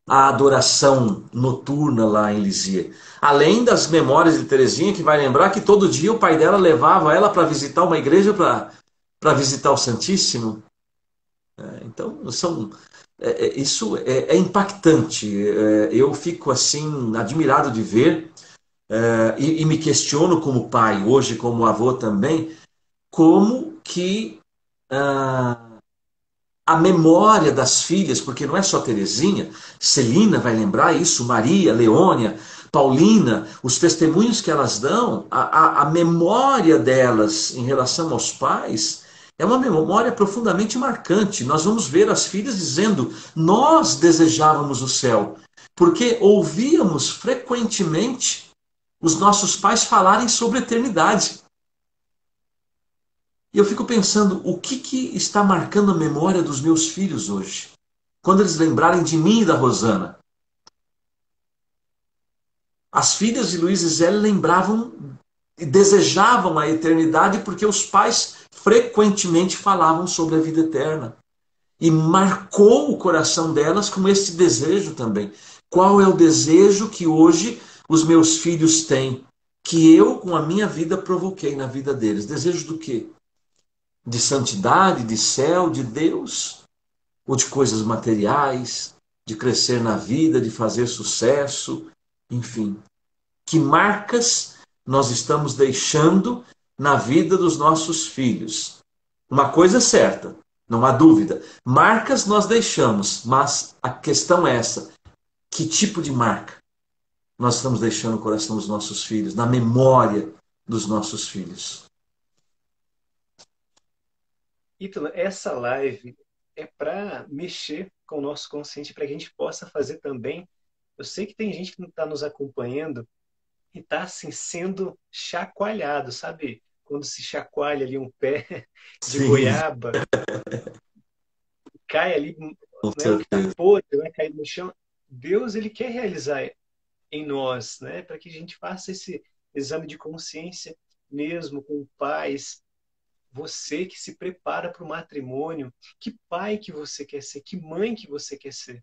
a adoração noturna lá em Lisieux. Além das memórias de Teresinha, que vai lembrar que todo dia o pai dela levava ela para visitar uma igreja, para visitar o Santíssimo. Então, isso é impactante. Eu fico assim, admirado de ver, e me questiono como pai, hoje como avô também, como que a memória das filhas, porque não é só Teresinha, Celina vai lembrar isso, Maria, Leônia, Paulina, os testemunhos que elas dão, a memória delas em relação aos pais É uma memória profundamente marcante. Nós vamos ver as filhas dizendo: nós desejávamos o céu, porque ouvíamos frequentemente os nossos pais falarem sobre a eternidade. E eu fico pensando, o que está marcando a memória dos meus filhos hoje? Quando eles lembrarem de mim e da Rosana. As filhas de Luiz e Zélia lembravam e desejavam a eternidade porque os pais frequentemente falavam sobre a vida eterna. E marcou o coração delas com esse desejo também. Qual é o desejo que hoje os meus filhos têm? Que eu, com a minha vida, provoquei na vida deles. Desejo do quê? De santidade, de céu, de Deus? Ou de coisas materiais? De crescer na vida, de fazer sucesso? Enfim. Que marcas nós estamos deixando na vida dos nossos filhos? Uma coisa é certa, não há dúvida. Marcas nós deixamos, mas a questão é essa: que tipo de marca nós estamos deixando no coração dos nossos filhos, na memória dos nossos filhos? Ítalo, essa live é para mexer com o nosso consciente, para que a gente possa fazer também. Eu sei que tem gente que não está nos acompanhando e está assim, sendo chacoalhado, sabe? Quando se chacoalha ali um pé de Sim, goiaba, cai ali, com né, o que está certeza. podre, vai cair no chão. Deus, ele quer realizar em nós, né? Para que a gente faça esse exame de consciência mesmo com pais. Você que se prepara para o matrimônio, que pai que você quer ser, que mãe que você quer ser,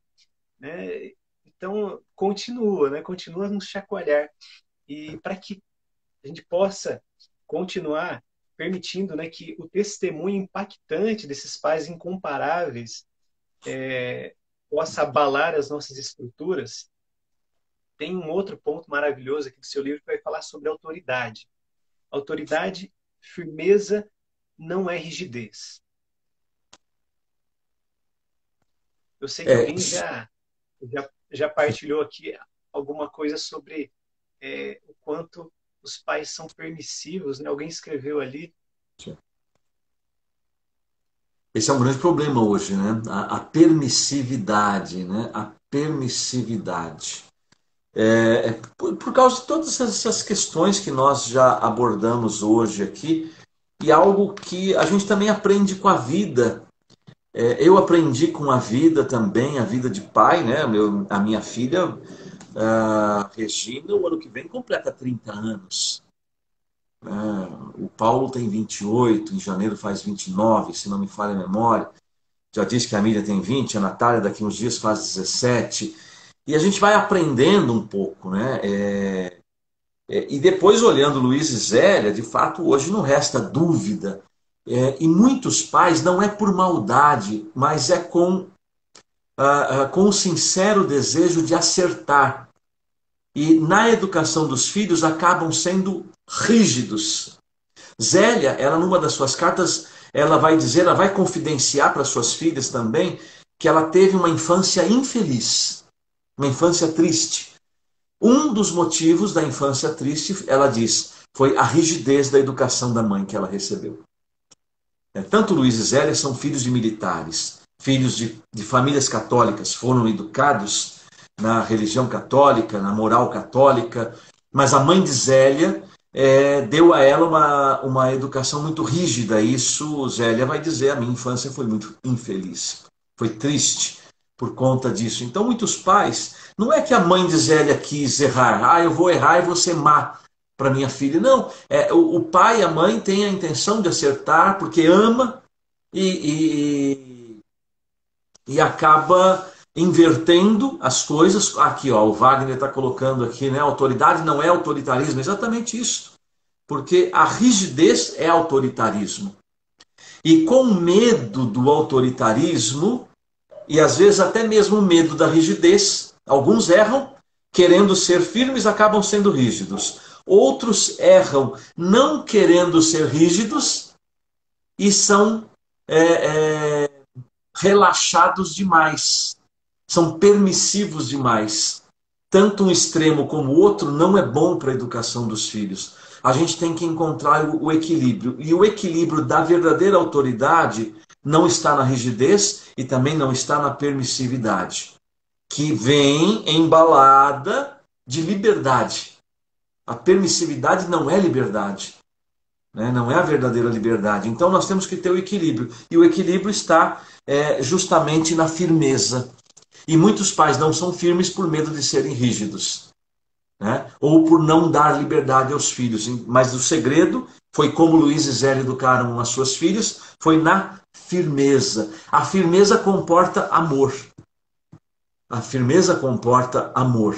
né? Então, continua, né? Continua a nos chacoalhar. E para que a gente possa continuar permitindo, né, que o testemunho impactante desses pais incomparáveis possa abalar as nossas estruturas, tem um outro ponto maravilhoso aqui do seu livro que vai falar sobre autoridade. Autoridade, firmeza, não é rigidez. Eu sei que É, alguém já partilhou aqui alguma coisa sobre o quanto os pais são permissivos, né? Alguém escreveu ali. esse é um grande problema hoje, né? A permissividade, né? A permissividade. Por causa de todas essas questões que nós já abordamos hoje aqui, e algo que a gente também aprende com a vida. Eu aprendi com a vida também, a vida de pai, né? A minha filha, a Regina, o ano que vem completa 30 anos. O Paulo tem 28, em janeiro faz 29, se não me falha a memória. Já disse que a Mília tem 20, a Natália daqui uns dias faz 17. E a gente vai aprendendo um pouco, né? E depois, olhando Luiz e Zélia, de fato, hoje não resta dúvida. E muitos pais, não é por maldade, mas é com o sincero desejo de acertar. E na educação dos filhos acabam sendo rígidos. Zélia, ela numa das suas cartas, ela vai dizer, ela vai confidenciar para suas filhas também, que ela teve uma infância infeliz, uma infância triste. Um dos motivos da infância triste, ela diz, foi a rigidez da educação da mãe que ela recebeu. Tanto Luiz e Zélia são filhos de militares, filhos de famílias católicas, foram educados na religião católica, na moral católica, mas a mãe de Zélia deu a ela uma educação muito rígida. Isso, Zélia vai dizer, a minha infância foi muito infeliz, foi triste por conta disso. Então, muitos pais, não é que a mãe de Zélia quis errar, eu vou errar e vou ser má para minha filha. Não, o pai e a mãe têm a intenção de acertar porque ama e acaba invertendo as coisas. Aqui, ó, o Wagner está colocando aqui, né? Autoridade não é autoritarismo, exatamente isso. Porque a rigidez é autoritarismo. E com medo do autoritarismo, e às vezes até mesmo medo da rigidez, alguns erram, querendo ser firmes, acabam sendo rígidos. Outros erram não querendo ser rígidos e são relaxados demais, são permissivos demais. Tanto um extremo como o outro não é bom para a educação dos filhos. a gente tem que encontrar o equilíbrio. E o equilíbrio da verdadeira autoridade não está na rigidez e também não está na permissividade, que vem embalada de liberdade. A permissividade não é liberdade, né? Não é a verdadeira liberdade. Então nós temos que ter o equilíbrio. E o equilíbrio está justamente na firmeza. E muitos pais não são firmes por medo de serem rígidos, né? Ou por não dar liberdade aos filhos. Mas o segredo foi como Luiz e Zélia educaram as suas filhas, foi na firmeza. A firmeza comporta amor. A firmeza comporta amor.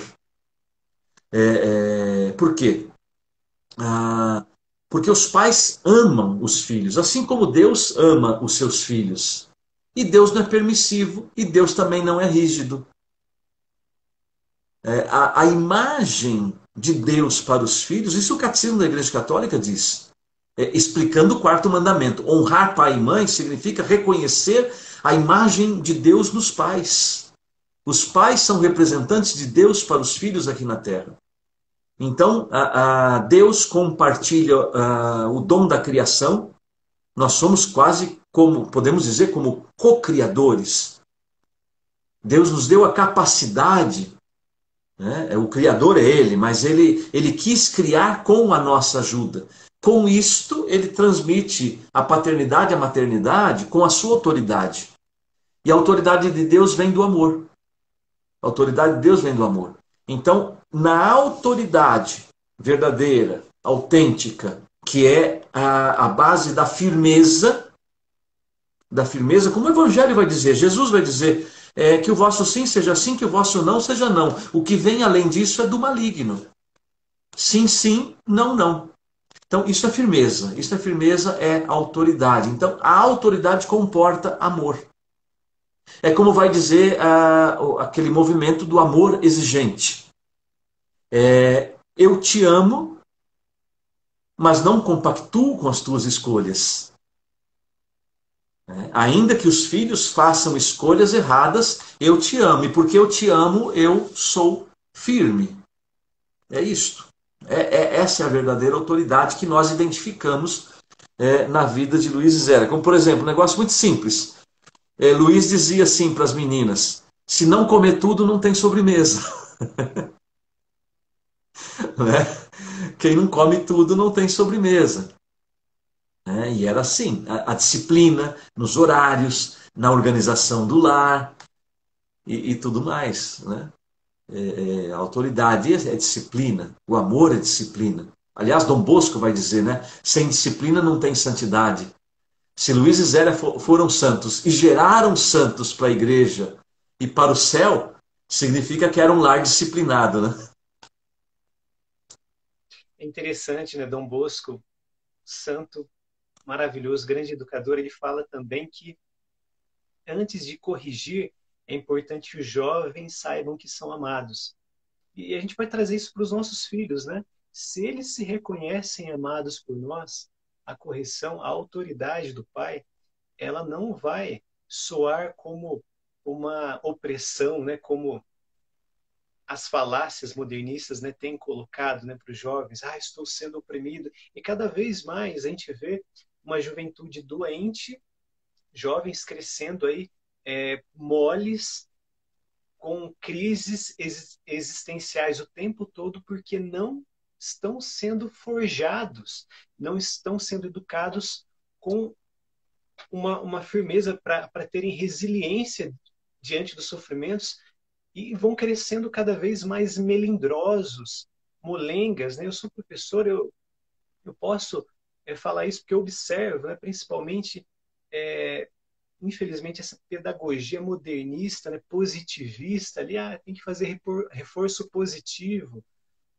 Por quê? Ah, porque os pais amam os filhos, assim como Deus ama os seus filhos. E Deus não é permissivo, e Deus também não é rígido. A imagem de Deus para os filhos, isso o Catecismo da Igreja Católica diz, explicando o quarto mandamento. Honrar pai e mãe significa reconhecer a imagem de Deus nos pais. Os pais são representantes de Deus para os filhos aqui na terra. Então, Deus compartilha o dom da criação. Nós somos quase como, podemos dizer, como co-criadores. Deus nos deu a capacidade, né? O Criador é Ele, mas ele quis criar com a nossa ajuda. Com isto, Ele transmite a paternidade e a maternidade com a sua autoridade. E a autoridade de Deus vem do amor. A autoridade de Deus vem do amor. Então, na autoridade verdadeira, autêntica, que é a base da firmeza, como o Evangelho vai dizer, Jesus vai dizer que o vosso sim seja sim, que o vosso não seja não. O que vem além disso é do maligno. Sim, sim, não, não. Então, isso é firmeza. Isso é firmeza, é autoridade. Então, a autoridade comporta amor. É como vai dizer aquele movimento do amor exigente. Eu te amo, mas não compactuo com as tuas escolhas. Ainda que os filhos façam escolhas erradas, eu te amo. E porque eu te amo, eu sou firme. É isto. Essa é a verdadeira autoridade que nós identificamos na vida de Luiz e Zélia. Como, por exemplo, um negócio muito simples. Luiz dizia assim para as meninas: se não comer tudo, não tem sobremesa. Né? Quem não come tudo, não tem sobremesa. E era assim, a disciplina nos horários, na organização do lar e tudo mais. Né? A autoridade é disciplina, o amor é disciplina. Aliás, Dom Bosco vai dizer, né? Sem disciplina não tem santidade. Se Luiz e Zélia foram santos e geraram santos para a igreja e para o céu, significa que era um lar disciplinado, né? É interessante, né? Dom Bosco, santo, maravilhoso, grande educador, ele fala também que antes de corrigir, é importante que os jovens saibam que são amados. E a gente vai trazer isso para os nossos filhos, né? Se eles se reconhecem amados por nós, a correção, a autoridade do pai, ela não vai soar como uma opressão, né? Como as falácias modernistas, né, têm colocado, né, para os jovens, estou sendo oprimido. E cada vez mais a gente vê uma juventude doente, jovens crescendo aí moles, com crises existenciais o tempo todo, porque não estão sendo forjados, não estão sendo educados com uma firmeza para terem resiliência diante dos sofrimentos, e vão crescendo cada vez mais melindrosos, molengas. Né? Eu sou professor, eu posso falar isso porque eu observo, né, principalmente infelizmente, essa pedagogia modernista, né, positivista, ali, tem que fazer reforço positivo.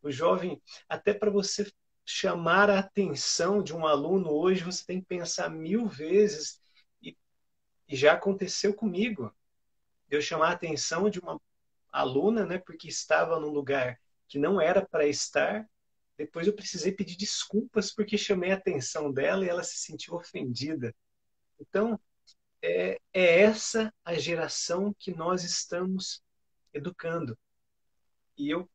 O jovem, até para você chamar a atenção de um aluno hoje, você tem que pensar 1000 vezes, e já aconteceu comigo, de eu chamar a atenção de uma aluna, né, porque estava num lugar que não era para estar. Depois eu precisei pedir desculpas porque chamei a atenção dela e ela se sentiu ofendida. Então, é essa a geração que nós estamos educando. E eu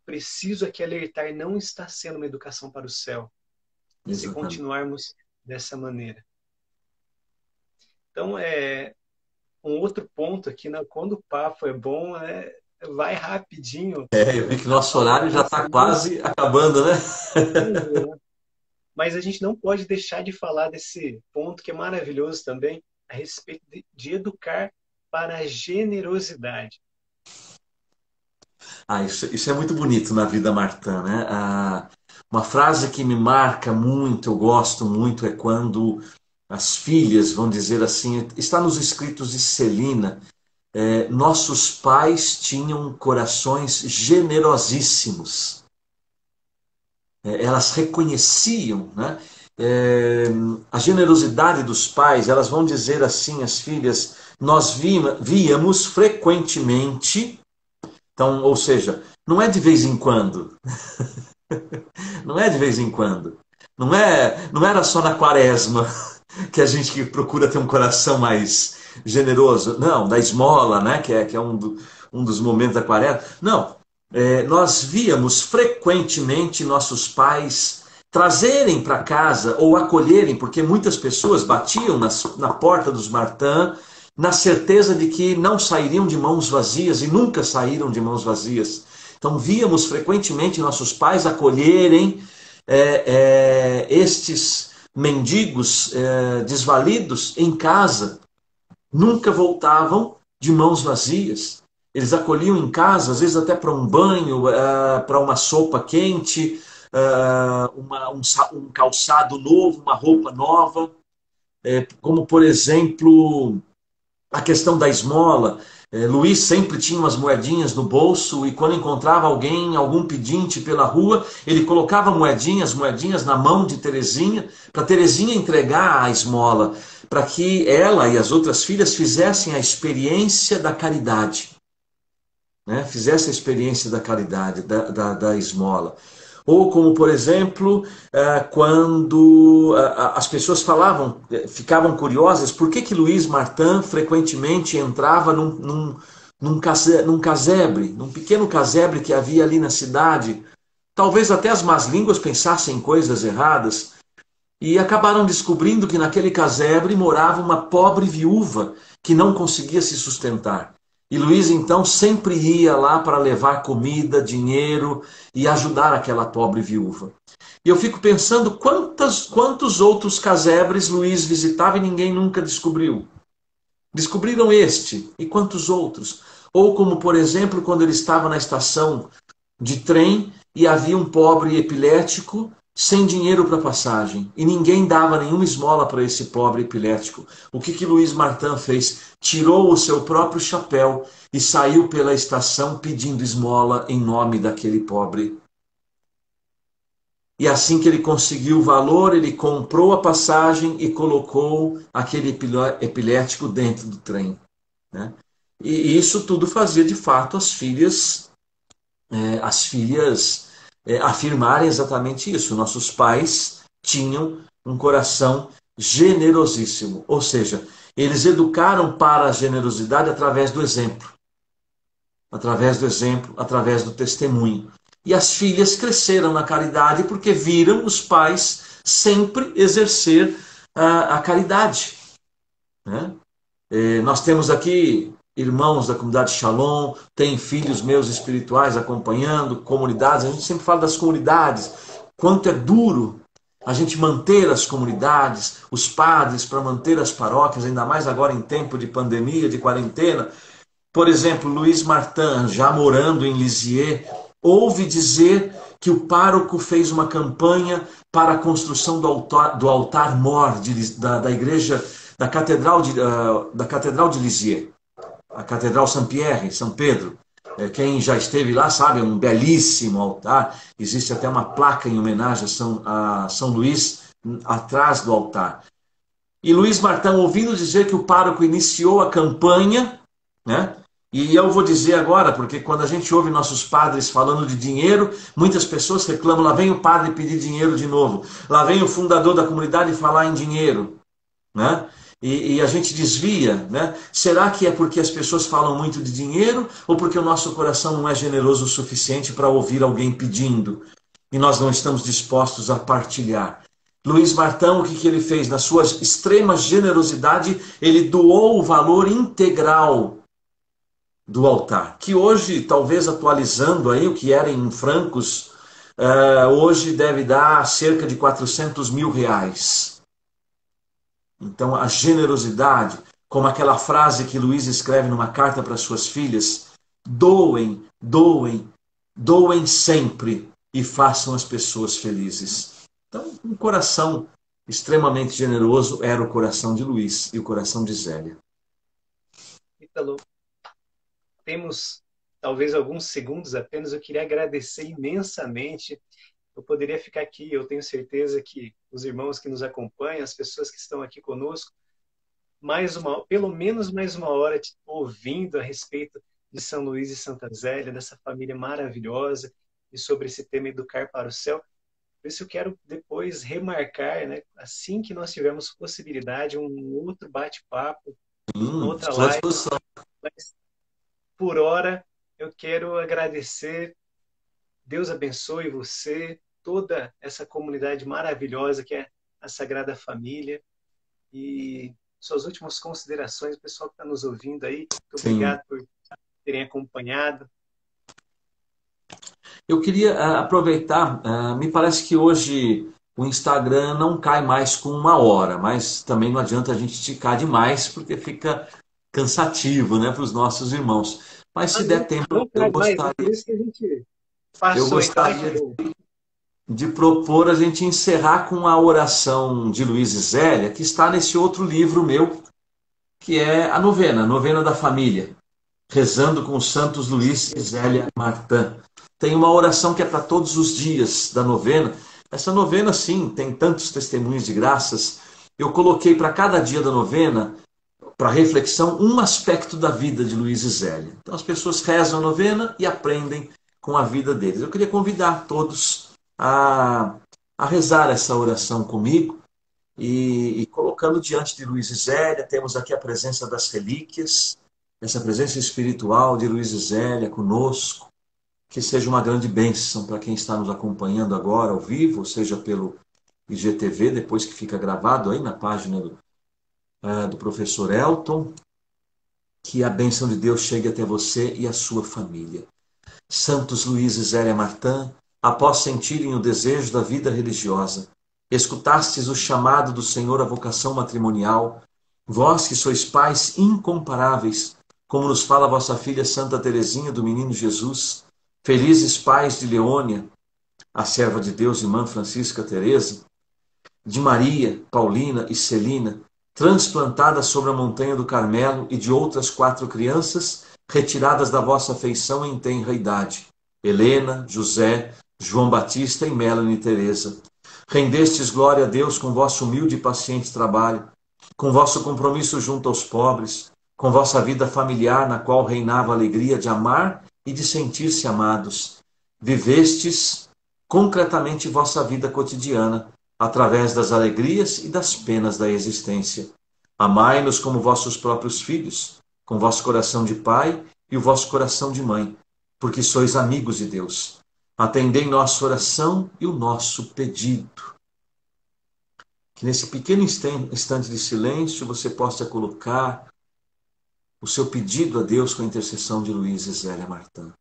preciso aqui alertar, não está sendo uma educação para o céu, se Exatamente. continuarmos dessa maneira. Então, um outro ponto aqui, né, quando o papo é bom, vai rapidinho. Eu vi que A nosso pauta horário já passa está muito, quase acabando, né? mas a gente não pode deixar de falar desse ponto que é maravilhoso também, a respeito de educar para a generosidade. Isso é muito bonito na vida Martã, né? Uma frase que me marca muito, eu gosto muito, é quando as filhas vão dizer assim, está nos escritos de Celina, nossos pais tinham corações generosíssimos. Elas reconheciam, né? A generosidade dos pais, elas vão dizer assim, as filhas, nós víamos frequentemente, então, ou seja, não é de vez em quando, não é de vez em quando, não era só na quaresma que a gente procura ter um coração mais generoso, não, da esmola, né, que é um dos momentos da quaresma, não, nós víamos frequentemente nossos pais trazerem para casa ou acolherem, porque muitas pessoas batiam na porta dos Martã na certeza de que não sairiam de mãos vazias e nunca saíram de mãos vazias. Então víamos frequentemente nossos pais acolherem estes mendigos desvalidos em casa. Nunca voltavam de mãos vazias. Eles acolhiam em casa, às vezes até para um banho, para uma sopa quente, um calçado novo, uma roupa nova, como por exemplo a questão da esmola. Luiz sempre tinha umas moedinhas no bolso e quando encontrava alguém, algum pedinte pela rua, ele colocava moedinhas na mão de Terezinha, para Terezinha entregar a esmola, para que ela e as outras filhas fizessem a experiência da caridade, né? Fizessem a experiência da caridade, da esmola. Ou como, por exemplo, quando as pessoas falavam, ficavam curiosas, por que Luiz Martin frequentemente entrava num casebre, num pequeno casebre que havia ali na cidade. Talvez até as más línguas pensassem coisas erradas, e acabaram descobrindo que naquele casebre morava uma pobre viúva que não conseguia se sustentar. E Luiz então sempre ia lá para levar comida, dinheiro e ajudar aquela pobre viúva. E eu fico pensando quantos outros casebres Luiz visitava e ninguém nunca descobriu. Descobriram este e quantos outros? Ou como, por exemplo, quando ele estava na estação de trem e havia um pobre epilético sem dinheiro para passagem e ninguém dava nenhuma esmola para esse pobre epilético. O que Luiz Martin fez? Tirou o seu próprio chapéu e saiu pela estação pedindo esmola em nome daquele pobre. E assim que ele conseguiu o valor, ele comprou a passagem e colocou aquele epilético dentro do trem, né? E isso tudo fazia de fato as filhas afirmarem exatamente isso. Nossos pais tinham um coração generosíssimo, ou seja, eles educaram para a generosidade através do testemunho. E as filhas cresceram na caridade porque viram os pais sempre exercer a caridade, né? Nós temos aqui irmãos da comunidade Shalom, tem filhos meus espirituais acompanhando, comunidades, a gente sempre fala das comunidades, quanto é duro a gente manter as comunidades, os padres para manter as paróquias, ainda mais agora em tempo de pandemia, de quarentena. Por exemplo, Luiz Martin, já morando em Lisieux, ouve dizer que o pároco fez uma campanha para a construção do altar mor da igreja da Catedral de Lisieux, a Catedral Saint-Pierre, São Pedro. Quem já esteve lá sabe, é um belíssimo altar. Existe até uma placa em homenagem a São Luís atrás do altar. E Luiz Martin, ouvindo dizer que o pároco iniciou a campanha, né? E eu vou dizer agora, porque quando a gente ouve nossos padres falando de dinheiro, muitas pessoas reclamam, lá vem o padre pedir dinheiro de novo, lá vem o fundador da comunidade falar em dinheiro, né? e a gente desvia, né? Será que é porque as pessoas falam muito de dinheiro ou porque o nosso coração não é generoso o suficiente para ouvir alguém pedindo e nós não estamos dispostos a partilhar? Luiz Martão, o que, que ele fez? Na sua extrema generosidade, ele doou o valor integral do altar, que hoje, talvez atualizando aí o que era em francos, hoje deve dar cerca de 400 mil reais. Então, a generosidade, como aquela frase que Luiz escreve numa carta para suas filhas: doem, doem, doem sempre e façam as pessoas felizes. Então, um coração extremamente generoso era o coração de Luiz e o coração de Zélia. Ítalo, temos talvez alguns segundos apenas. Eu queria agradecer imensamente. Eu poderia ficar aqui, eu tenho certeza que os irmãos que nos acompanham, as pessoas que estão aqui conosco, pelo menos mais uma hora ouvindo a respeito de São Luís e Santa Zélia, dessa família maravilhosa, e sobre esse tema Educar para o Céu. Por isso eu quero depois remarcar, né, assim que nós tivermos possibilidade, um outro bate-papo, uma outra Estou à live. disposição. Mas, por hora, eu quero agradecer. Deus abençoe você, toda essa comunidade maravilhosa que é a Sagrada Família. E suas últimas considerações, o pessoal que está nos ouvindo aí, muito Sim. obrigado por terem acompanhado. Eu queria aproveitar, me parece que hoje o Instagram não cai mais com uma hora, mas também não adianta a gente esticar demais, porque fica cansativo, né, para os nossos irmãos. Mas Ah, se der não, tempo, não traz mais, é por isso que a gente eu passou então. Ai, que gostaria bom. de propor a gente encerrar com a oração de Luiz e Zélia, que está nesse outro livro meu, que é a Novena da Família, rezando com os santos Luís e Zélia Martã. Tem uma oração que é para todos os dias da novena. Essa novena, sim, tem tantos testemunhos de graças. Eu coloquei para cada dia da novena, para reflexão, um aspecto da vida de Luís e Zélia. Então as pessoas rezam a novena e aprendem com a vida deles. Eu queria convidar todos a, a rezar essa oração comigo e colocando diante de Luís e Zélia, temos aqui a presença das relíquias, essa presença espiritual de Luís e Zélia conosco, que seja uma grande bênção para quem está nos acompanhando agora ao vivo, ou seja pelo IGTV, depois que fica gravado aí na página do professor Elton, que a bênção de Deus chegue até você e a sua família. Santos Luís e Zélia Martã, após sentirem o desejo da vida religiosa, escutastes o chamado do Senhor à vocação matrimonial, vós que sois pais incomparáveis, como nos fala vossa filha Santa Teresinha do Menino Jesus, felizes pais de Leônia, a serva de Deus, irmã Francisca Teresa, de Maria, Paulina e Celina, transplantadas sobre a montanha do Carmelo, e de outras 4 crianças, retiradas da vossa afeição em tenra idade, Helena, José, João Batista e Melanie Teresa. Rendestes glória a Deus com vosso humilde e paciente trabalho, com vosso compromisso junto aos pobres, com vossa vida familiar na qual reinava a alegria de amar e de sentir-se amados. Vivestes concretamente vossa vida cotidiana, através das alegrias e das penas da existência. Amai-nos como vossos próprios filhos, com vosso coração de pai e o vosso coração de mãe, porque sois amigos de Deus. Atendei nossa oração e o nosso pedido. Que nesse pequeno instante de silêncio você possa colocar o seu pedido a Deus com a intercessão de Luís e Zélia Martã.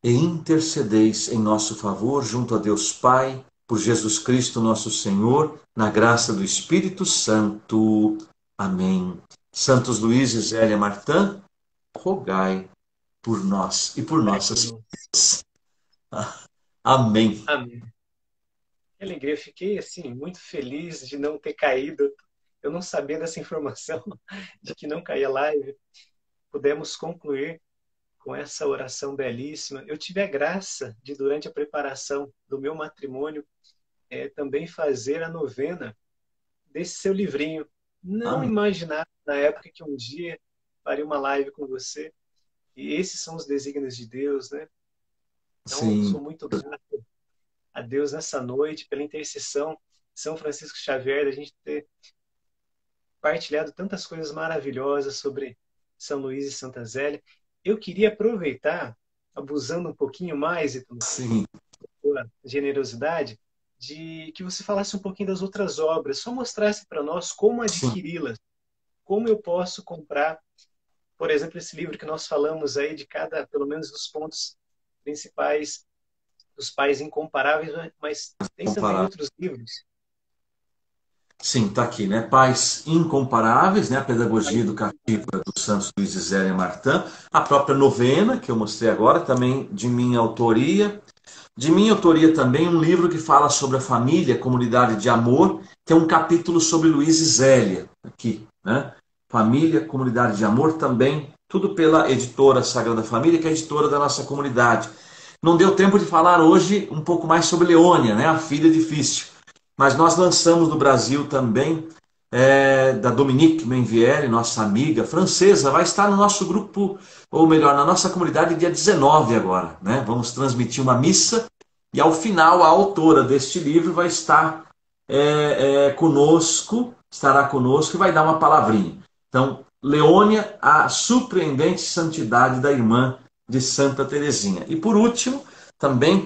E intercedeis em nosso favor junto a Deus Pai, por Jesus Cristo nosso Senhor, na graça do Espírito Santo. Amém. Santos Luís e Zélia Martã, rogai por nós e por Ai, por nossas nós. vidas. Amém. Amém. Que alegria. Eu fiquei assim, muito feliz de não ter caído. Eu não sabia dessa informação de que não caía live. Pudemos concluir com essa oração belíssima. Eu tive a graça de, durante a preparação do meu matrimônio, também fazer a novena desse seu livrinho. Não Amém. imaginava na época que um dia faria uma live com você. E esses são os desígnios de Deus, né? Então, Sim, sou muito grato a Deus nessa noite, pela intercessão de São Francisco Xavier, da gente ter partilhado tantas coisas maravilhosas sobre São Luís e Santa Zélia. Eu queria aproveitar, abusando um pouquinho mais, Ítalo, sim, sua generosidade, de que você falasse um pouquinho das outras obras, só mostrasse para nós como sim. adquiri-las, como eu posso comprar, por exemplo, esse livro que nós falamos aí de cada, pelo menos dos pontos principais dos pais incomparáveis, mas tem também Comparar. outros livros. Sim, está aqui, né? Pais Incomparáveis, né? A Pedagogia Educativa dos Santos Luís e Zélia Martã. A própria novena, que eu mostrei agora, também de minha autoria. De minha autoria também um livro que fala sobre a família, comunidade de amor, que é um capítulo sobre Luís e Zélia, aqui, né? Família, comunidade de amor também, tudo pela editora Sagrada Família, que é a editora da nossa comunidade. Não deu tempo de falar hoje um pouco mais sobre Leônia, né? A filha difícil. Mas nós lançamos no Brasil também, da Dominique Menviere, nossa amiga francesa, vai estar no nosso grupo, ou melhor, na nossa comunidade dia 19 agora, né? Vamos transmitir uma missa e ao final a autora deste livro vai estar conosco, estará conosco e vai dar uma palavrinha. Então, Leônia, a surpreendente santidade da irmã de Santa Teresinha. E por último, também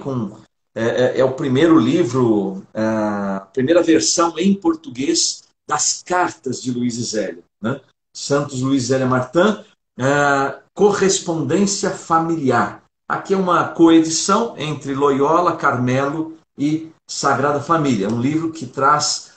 é o primeiro livro, a primeira versão em português das cartas de Luís e Zélia, né? Santos Luís e Zélia Martã, Correspondência Familiar. Aqui é uma coedição entre Loyola, Carmelo e Sagrada Família, um livro que traz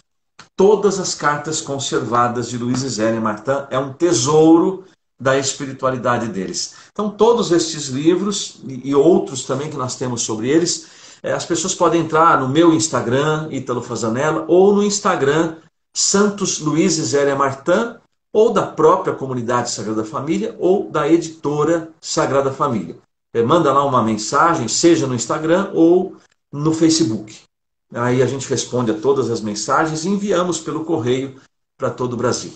todas as cartas conservadas de Luís e Zélia Martã, é um tesouro da espiritualidade deles. Então, todos estes livros e outros também que nós temos sobre eles, as pessoas podem entrar no meu Instagram, Ítalo Fazanella, ou no Instagram Santos Luís e Zélia Martã, ou da própria comunidade Sagrada Família, ou da editora Sagrada Família. Manda lá uma mensagem, seja no Instagram ou no Facebook. Aí a gente responde a todas as mensagens e enviamos pelo correio para todo o Brasil.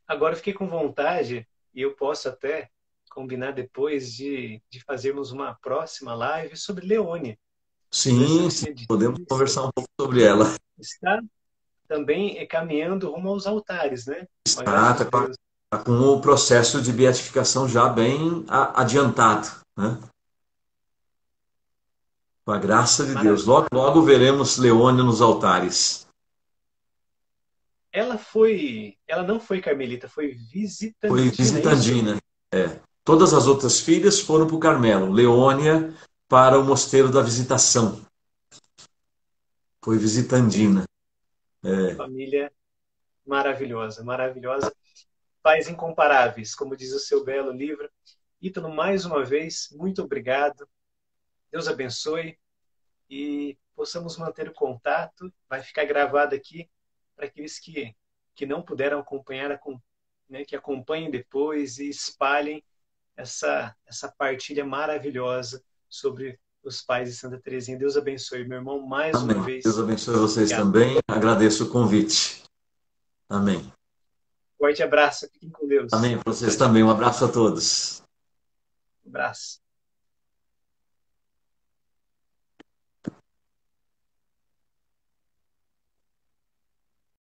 Agora eu fiquei com vontade, e eu posso até combinar depois de fazermos uma próxima live sobre Leônia, sobre essa Sim, sim, filha podemos difícil, conversar um pouco sobre que ela. está também caminhando rumo aos altares, né? Com a graça Está, de Deus. com o processo de beatificação já bem adiantado, né? Com a graça de Deus. Maravilha. Logo, logo veremos Leônia nos altares. Ela não foi carmelita, foi Foi visitantina, é isso? visitandina. Todas as outras filhas foram para o Carmelo. Leônia para o Mosteiro da Visitação. Foi visitandina. Família maravilhosa, maravilhosa. Pais incomparáveis, como diz o seu belo livro. Ítalo, mais uma vez, muito obrigado. Deus abençoe e possamos manter o contato. Vai ficar gravado aqui para aqueles que não puderam acompanhar, né, que acompanhem depois e espalhem essa partilha maravilhosa sobre os pais de Santa Teresinha. Deus abençoe, meu irmão, mais uma Amém. Deus vez. abençoe vocês Obrigado. também. Agradeço o convite. Amém. Forte abraço, fiquem com Deus. Amém para Tchau, vocês tchau. também. Um abraço a todos. Um abraço.